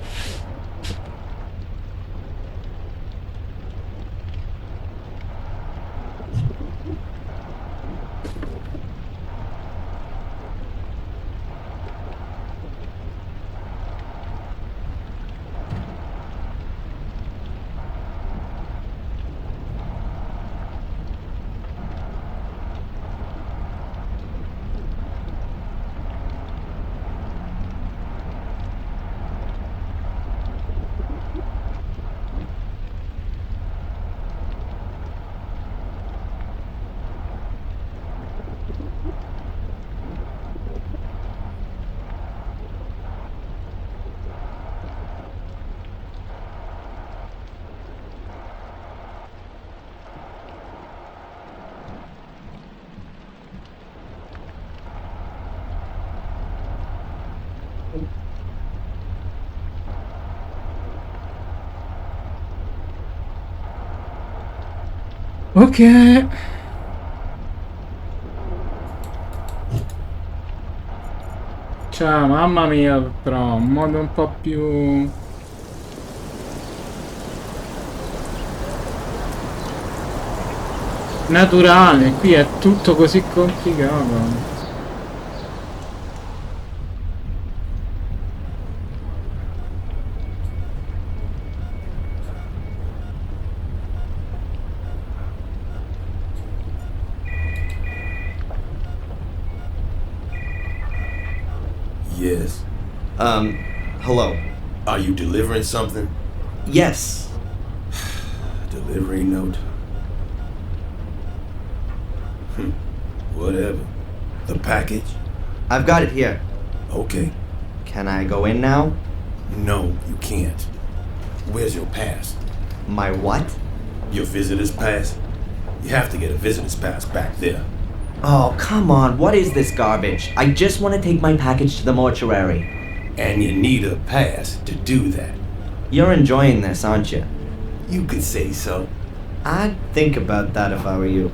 Ok. Cioè, mamma mia, però, un modo un po' più... naturale, qui è tutto così complicato. Yes. Hello. Are you delivering something? Yes. Delivery note. Whatever. The package? I've got it here. Okay. Can I go in now? No, you can't. Where's your pass? My what? Your visitor's pass? You have to get a visitor's pass back there. Oh, come on. What is this garbage? I just want to take my package to the mortuary. And you need a pass to do that. You're enjoying this, aren't you? You could say so. I'd think about that if I were you.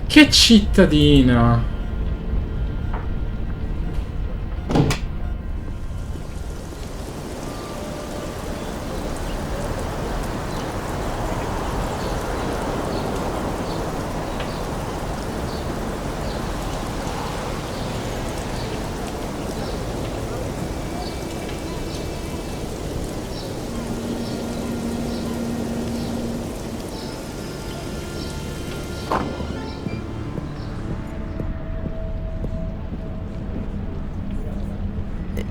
Che cittadina!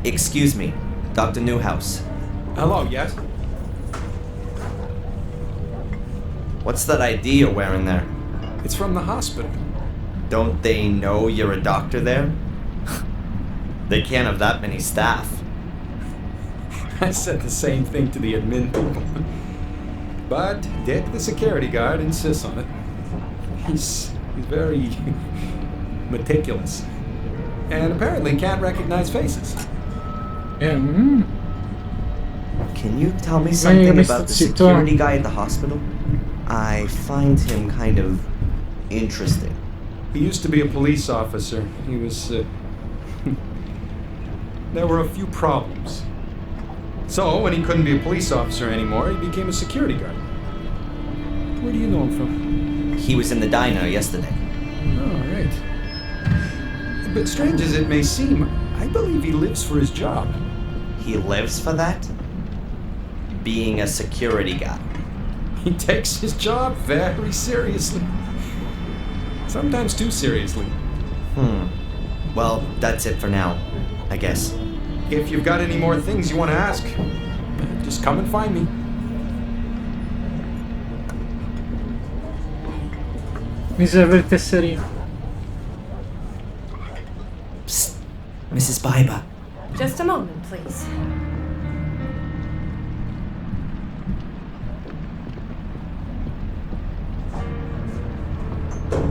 Excuse me, Dr. Newhouse. Hello, yes? What's that ID you're wearing there? It's from the hospital. Don't they know you're a doctor there? They can't have that many staff. I said the same thing to the admin people. But Dick, the security guard, insists on it. He's very meticulous. And apparently can't recognize faces. Yeah. Can you tell me something about the security guy at the hospital? I find him kind of interesting. He used to be a police officer. He was, there were a few problems. So, when he couldn't be a police officer anymore, he became a security guard. Where do you know him from? He was in the diner yesterday. Oh, right. But strange as it may seem, I believe he lives for his job. He lives for that? Being a security guy. He takes his job very seriously. Sometimes too seriously. Well, that's it for now, I guess. If you've got any more things you want to ask, just come and find me. Mi serve il tesserino. Psst, Mrs. Piper. Just a moment, please.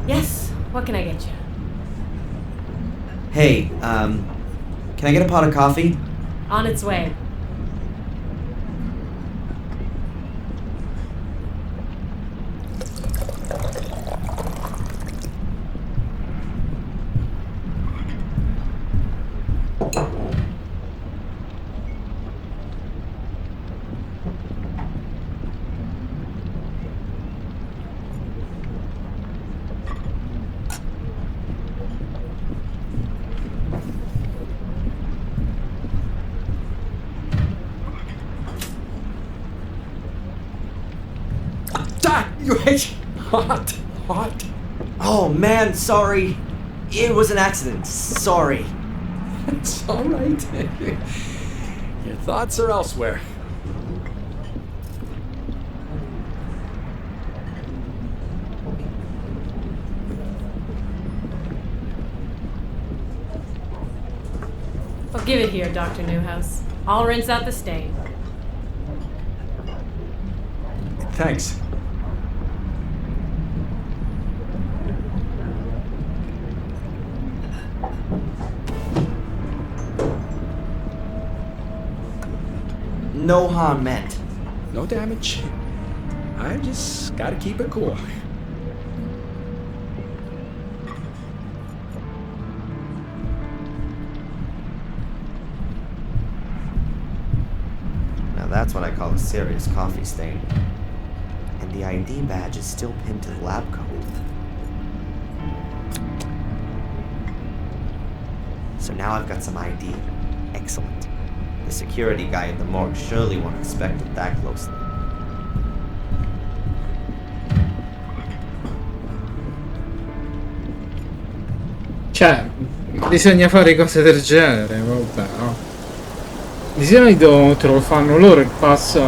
Yes, what can I get you? Hey, can I get a pot of coffee? On its way. Hot. Oh man, sorry. It was an accident. Sorry. It's all right. Your thoughts are elsewhere. Well, give it here, Dr. Newhouse. I'll rinse out the stain. Thanks. No harm meant. No damage. I just gotta keep it cool. Now that's what I call a serious coffee stain. And the ID badge is still pinned to the lab coat. So now I've got some ID. Excellent. The security guy at the morgue surely won't inspect it that closely. Cioè, bisogna fare cose del genere, vabbè, no? Di solito te lo fanno loro il pass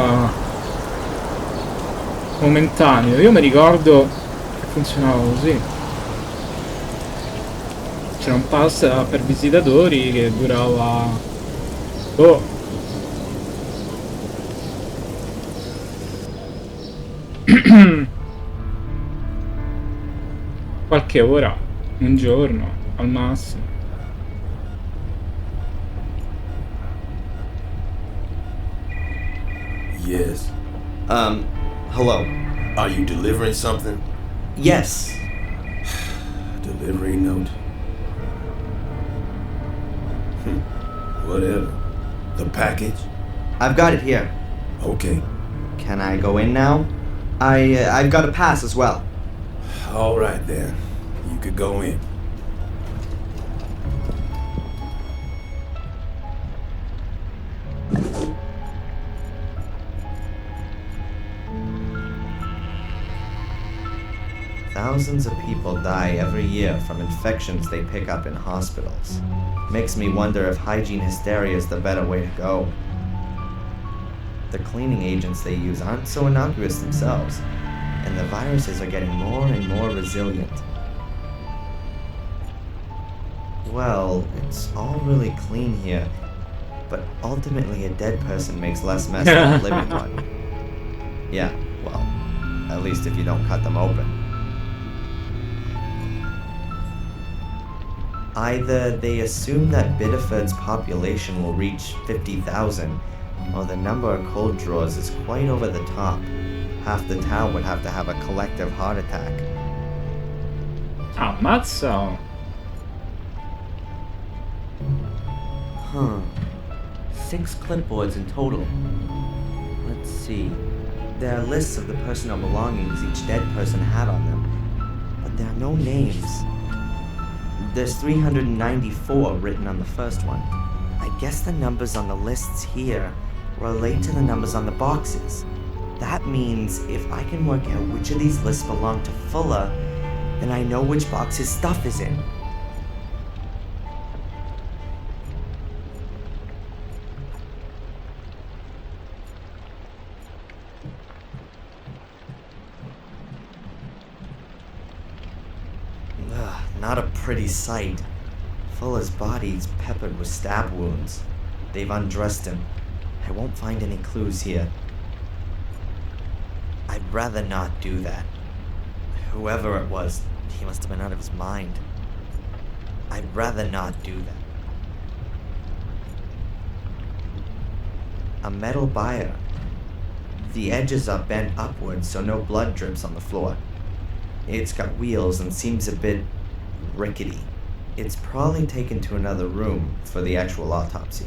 momentaneo. Io mi ricordo che funzionava così. C'era un pass per visitatori che durava qualche ora, un giorno al massimo. Yes. Hello. Are you delivering something? Yes. Delivery note. Whatever. The package? I've got it here. Okay. Can I go in now? I've got a pass as well. All right then. You could go in. Thousands of people die every year from infections they pick up in hospitals. Makes me wonder if hygiene hysteria is the better way to go. The cleaning agents they use aren't so innocuous themselves, and the viruses are getting more and more resilient. Well, it's all really clean here, but ultimately a dead person makes less mess than a living one. Yeah, well, at least if you don't cut them open. Either they assume that Biddeford's population will reach 50,000, or the number of cold drawers is quite over the top. Half the town would have to have a collective heart attack. Ammazza! Huh. 6 clipboards in total. Let's see. There are lists of the personal belongings each dead person had on them, but there are no names. There's 394 written on the first one. I guess the numbers on the lists here relate to the numbers on the boxes. That means if I can work out which of these lists belong to Fuller, then I know which box his stuff is in. Not a pretty sight. Fuller's body's peppered with stab wounds. They've undressed him. I won't find any clues here. I'd rather not do that. Whoever it was, he must have been out of his mind. I'd rather not do that. A metal bier. The edges are bent upwards so no blood drips on the floor. It's got wheels and seems a bit rickety. It's probably taken to another room for the actual autopsy.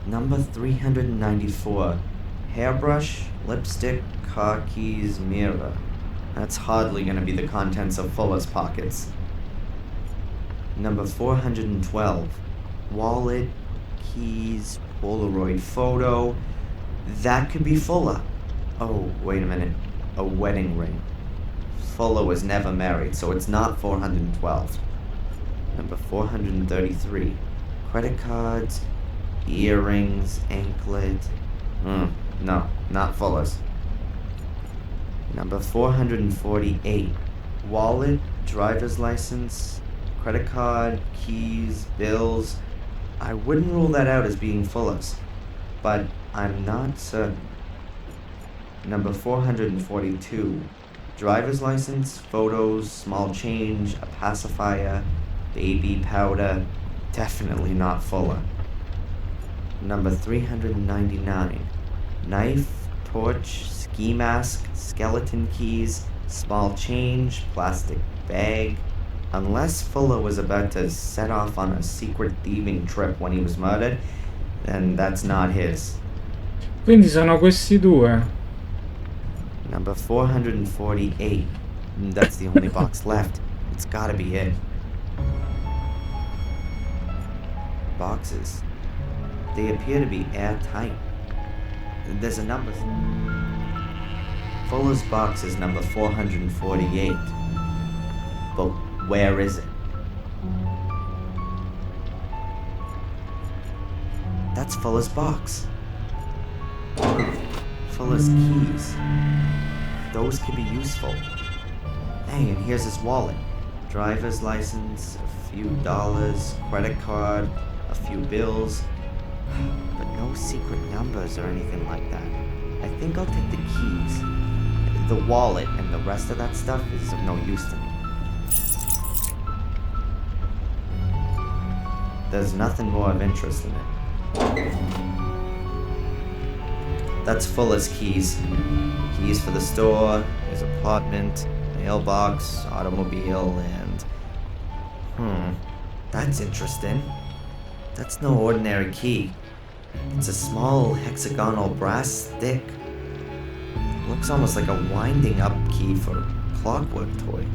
Number 394. Hairbrush, lipstick, car keys, mirror. That's hardly gonna be the contents of Fuller's pockets. Number 412. Wallet, keys, Polaroid photo. That could be Fuller. Oh, wait a minute. A wedding ring. Fuller was never married, so it's not 412. Number 433. Credit cards, earrings, anklet. No, not Fuller's. Number 448. Wallet, driver's license, credit card, keys, bills. I wouldn't rule that out as being Fuller's, but I'm not certain. Number 442. Driver's license, photos, small change, a pacifier, baby powder. Definitely not Fuller. Number 399. Knife, torch, ski mask, skeleton keys, small change, plastic bag. Unless Fuller was about to set off on a secret thieving trip when he was murdered, then that's not his. Quindi sono questi due. Number 448. That's the only box left. It's gotta be it. Boxes. They appear to be airtight. There's a number. Fuller's box is number 448. But where is it? That's Fuller's box. Fuller's keys. Those could be useful. Hey, and here's his wallet. Driver's license, a few dollars, credit card, a few bills. But no secret numbers or anything like that. I think I'll take the keys. The wallet and the rest of that stuff is of no use to me. There's nothing more of interest in it. That's Fuller's keys. Keys for the store, his apartment, mailbox, automobile, and... That's interesting. That's no ordinary key. It's a small hexagonal brass stick. Looks almost like a winding up key for a clockwork toy.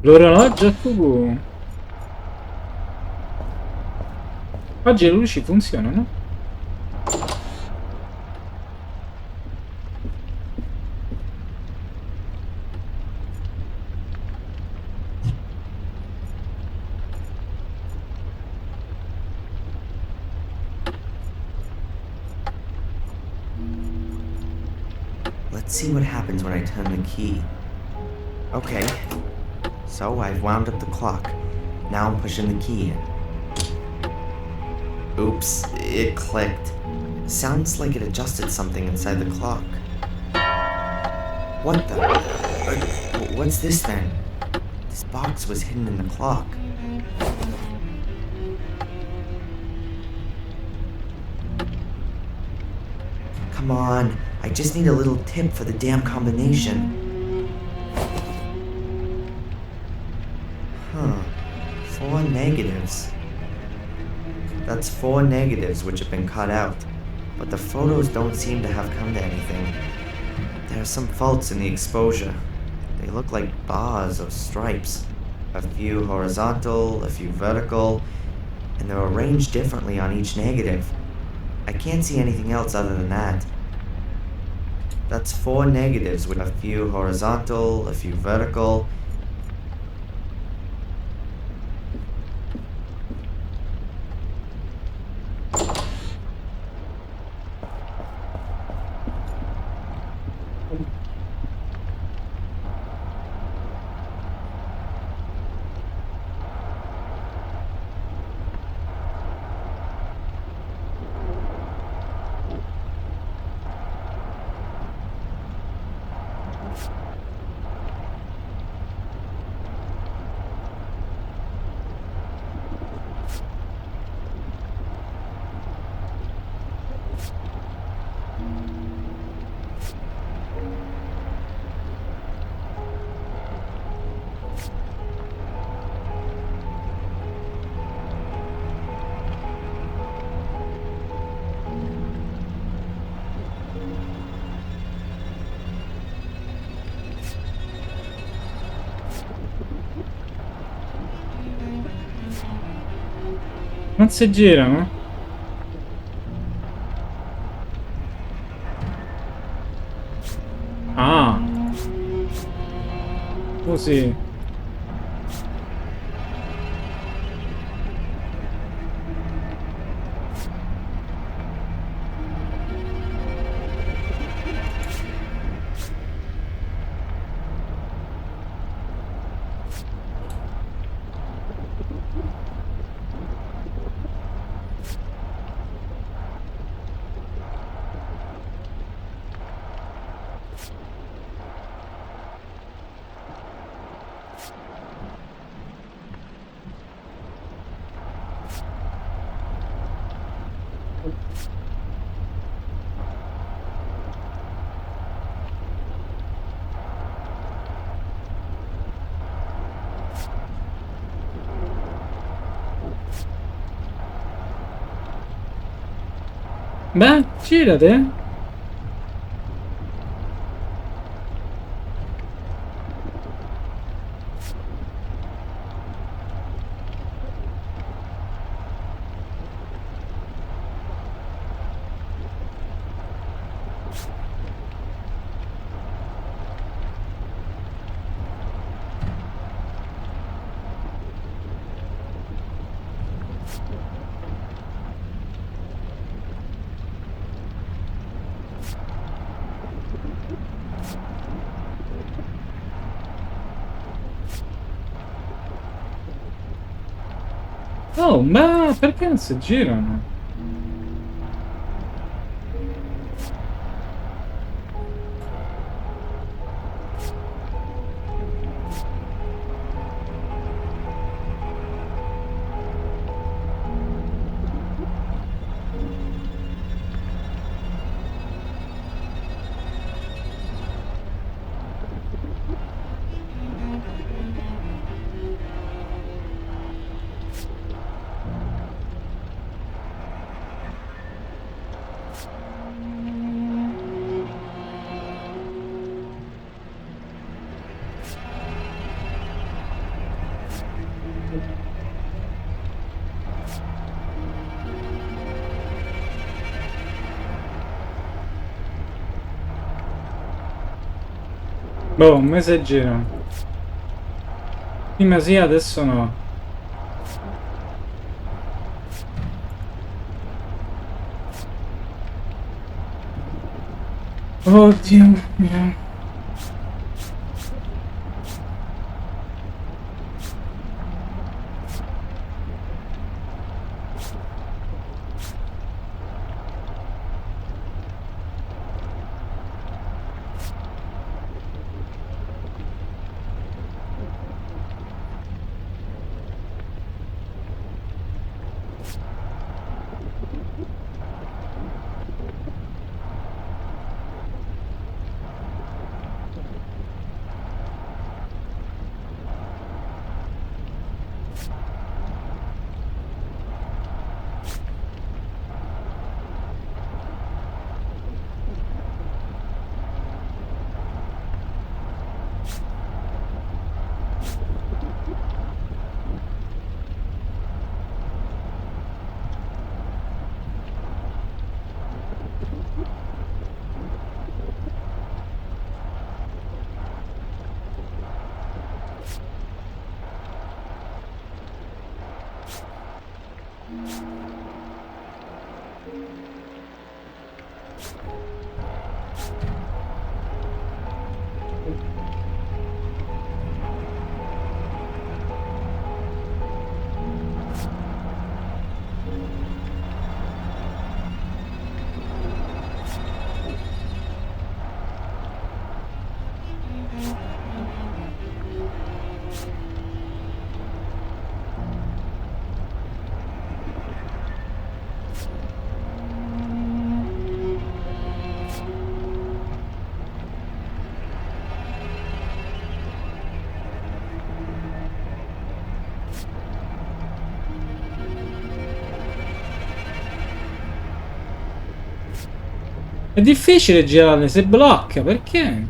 L'orologio a cubo. Oggi le luci funzionano? Let's see what happens when I turn the key. Okay, so I've wound up the clock. Now I'm pushing the key in. Oops, it clicked. Sounds like it adjusted something inside the clock. What the? What's this then? This box was hidden in the clock. Come on, I just need a little tip for the damn combination. Huh, 4 negatives. That's 4 negatives which have been cut out, but the photos don't seem to have come to anything. There are some faults in the exposure. They look like bars or stripes. A few horizontal, a few vertical, and they're arranged differently on each negative. I can't see anything else other than that. That's 4 negatives with a few horizontal, a few vertical. Non si girano? Ah. Così. Beh, girate. Oh, ma perché non si girano? Boh, un messaggino. Prima sì, adesso no. Oddio mio. È difficile girarle, se blocca, perché?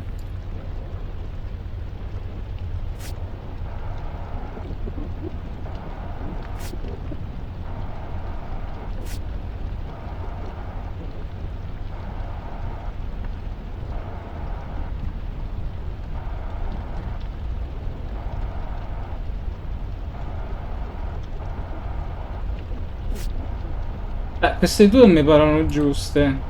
Queste due mi parano giuste.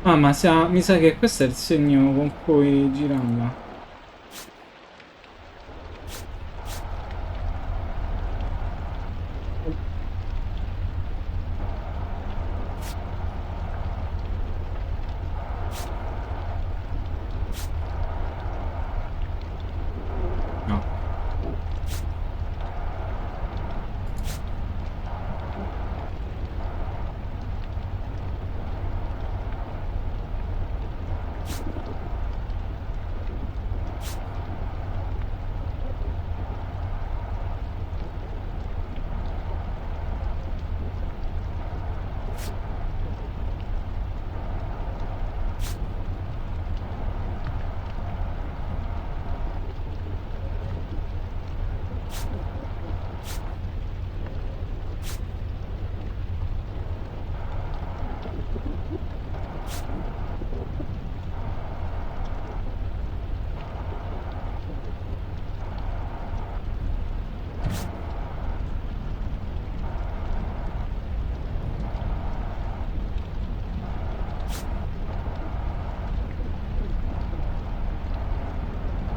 Ah, ma mi sa che questo è il segno con cui girava.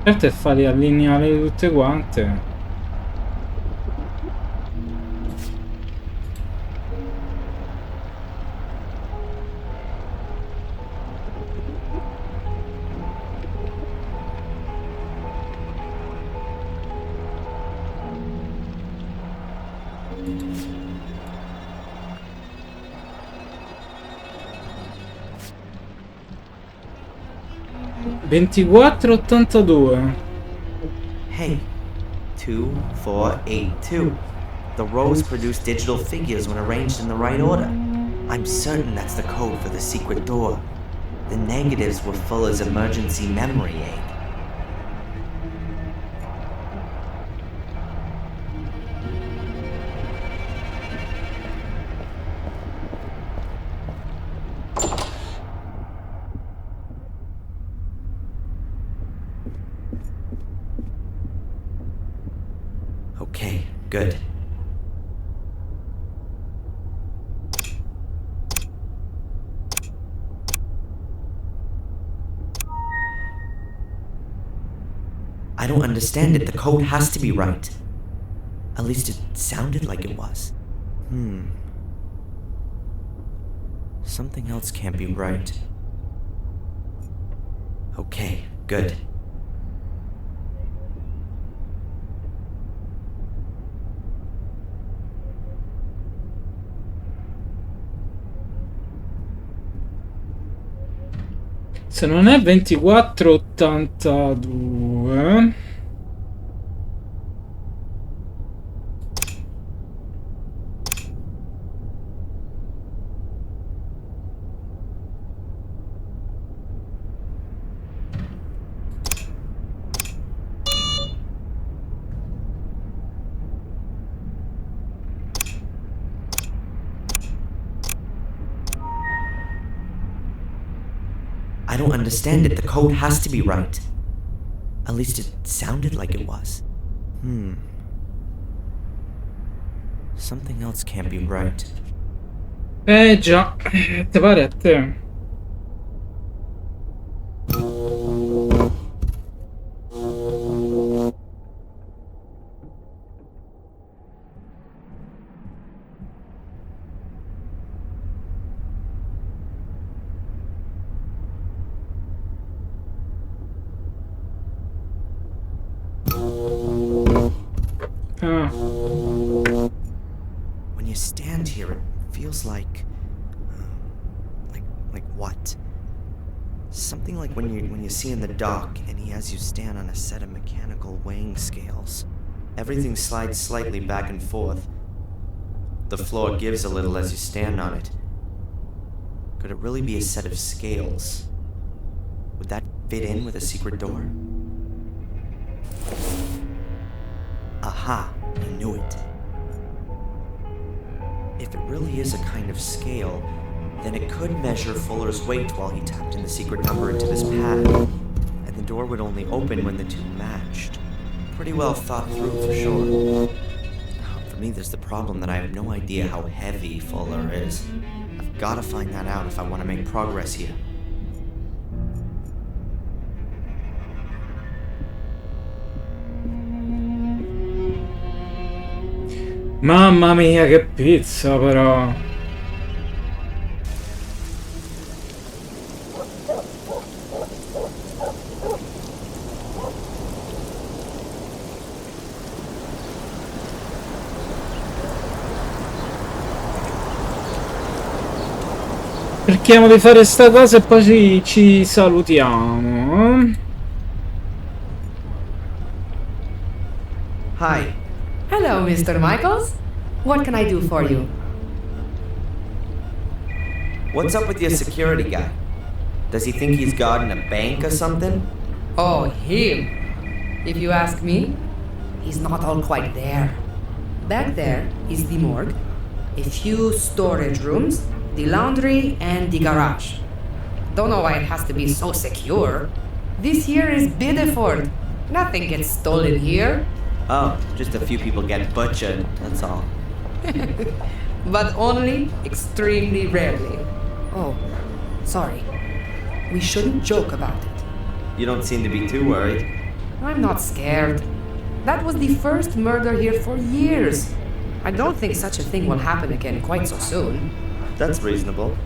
Certo è farli allineare tutte quante. $24,82. Hey, 2482. The rows produce digital figures when arranged in the right order. I'm certain that's the code for the secret door. The negatives were Fuller's emergency memory aid. Okay, good. I don't understand it. The code has to be right. At least it sounded like it was. Something else can't be right. Okay, good. Se non è 2482... I don't understand it. The code has to be right. At least it sounded like it was. Something else can't be right. Già, te pare a te. When you stand here, it feels like what? Something like when you see in the dock and he has you stand on a set of mechanical weighing scales. Everything slides slightly back and forth. The floor gives a little as you stand on it. Could it really be a set of scales? Would that fit in with a secret door? Aha, I knew it. If it really is a kind of scale, then it could measure Fuller's weight while he tapped in the secret number into this pad. And the door would only open when the two matched. Pretty well thought through for sure. For me, there's the problem that I have no idea how heavy Fuller is. I've got to find that out if I want to make progress here. Mamma mia, che pizza però. Cerchiamo di fare sta cosa e poi ci salutiamo. Hi. Hello, Mr. Michaels. What can I do for you? What's up with your security guy? Does he think he's guarding a bank or something? Oh, him. If you ask me, he's not all quite there. Back there is the morgue, a few storage rooms, the laundry, and the garage. Don't know why it has to be so secure. This here is Bideford. Nothing gets stolen here. Oh, just a few people get butchered, that's all. But only extremely rarely. Oh, sorry. We shouldn't joke about it. You don't seem to be too worried. I'm not scared. That was the first murder here for years. I don't think such a thing will happen again quite so soon. That's reasonable.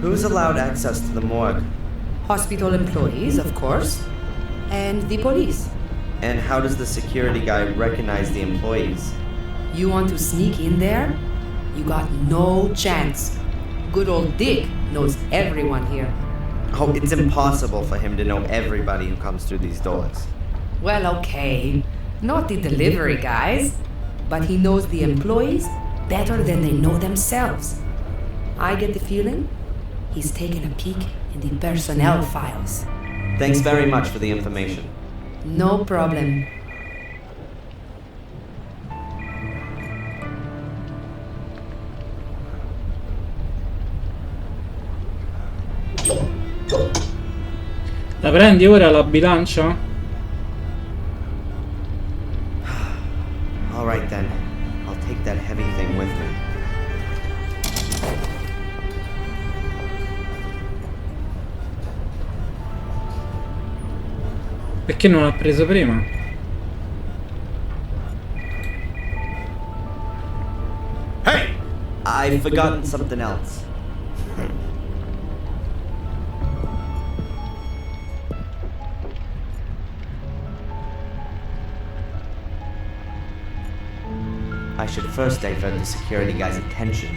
Who's allowed access to the morgue? Hospital employees, of course. And the police. And how does the security guy recognize the employees? You want to sneak in there? You got no chance. Good old Dick knows everyone here. Oh, it's impossible for him to know everybody who comes through these doors. Well, okay. Not the delivery guys. But he knows the employees better than they know themselves. I get the feeling he's taken a peek in the personnel files. Thanks very much for the information. No problem. La prendi ora la bilancia? All right then. I'll take that heavy thing with me. Perché non l'ha preso prima? Hey! I've forgotten something else. I should first divert the security guy's attention.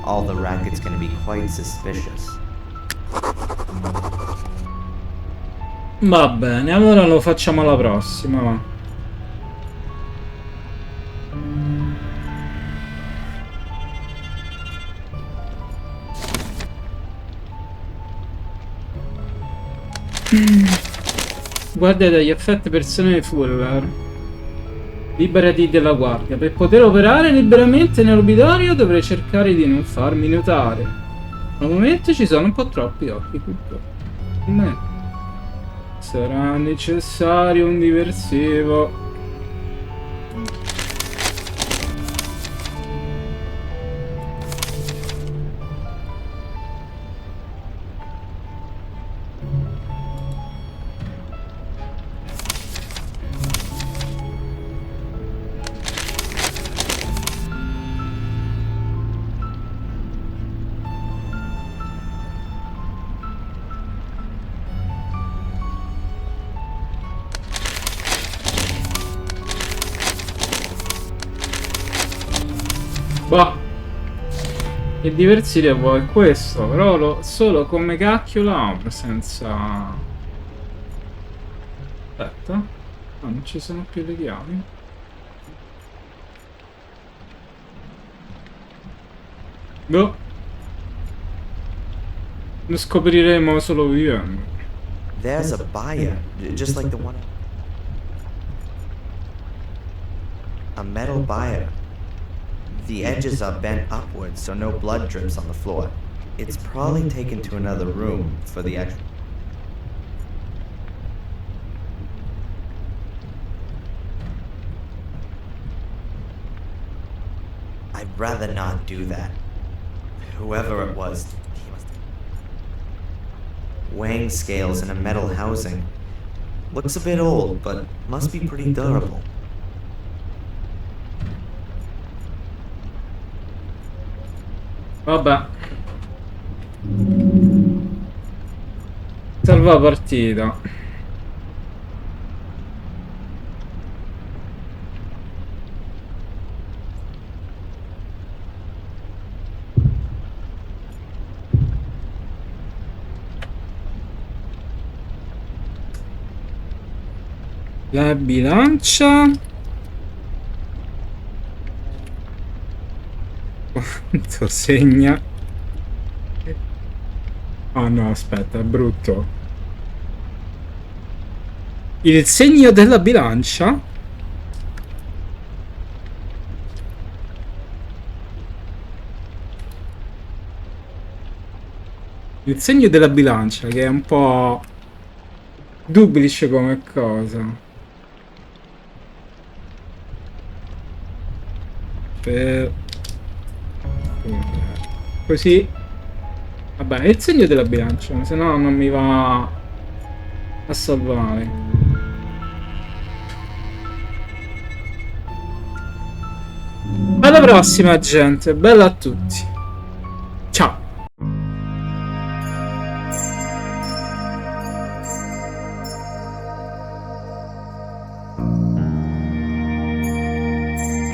All the racket's gonna be quite suspicious. Va bene, allora lo facciamo alla prossima, va. Guardia degli effetti personali Fuller. Liberati della guardia. Per poter operare liberamente nell'obitorio dovrei cercare di non farmi notare. Al momento ci sono un po' troppi occhi qui. Sarà necessario un diversivo. Boh. Che diversivo è questo, però solo come cacchio la apro senza... Aspetta. No, non ci sono più le chiavi. Boh. Lo scopriremo solo vivendo. There's a buyer, just like the one... A metal buyer. The edges are bent upwards so no blood drips on the floor. It's probably taken to another room for the extra... I'd rather not do that. Whoever it was, he must... Weighing scales in a metal housing. Looks a bit old, but must be pretty durable. Vabbè. Salva partita. La bilancia. Quanto segna? Oh no, aspetta, è brutto. Il segno della bilancia? Il segno della bilancia, che è un po' duplice come cosa. Così. Vabbè, è il segno della bilancia, se no non mi va a salvare. Alla prossima, gente. Bella a tutti. Ciao.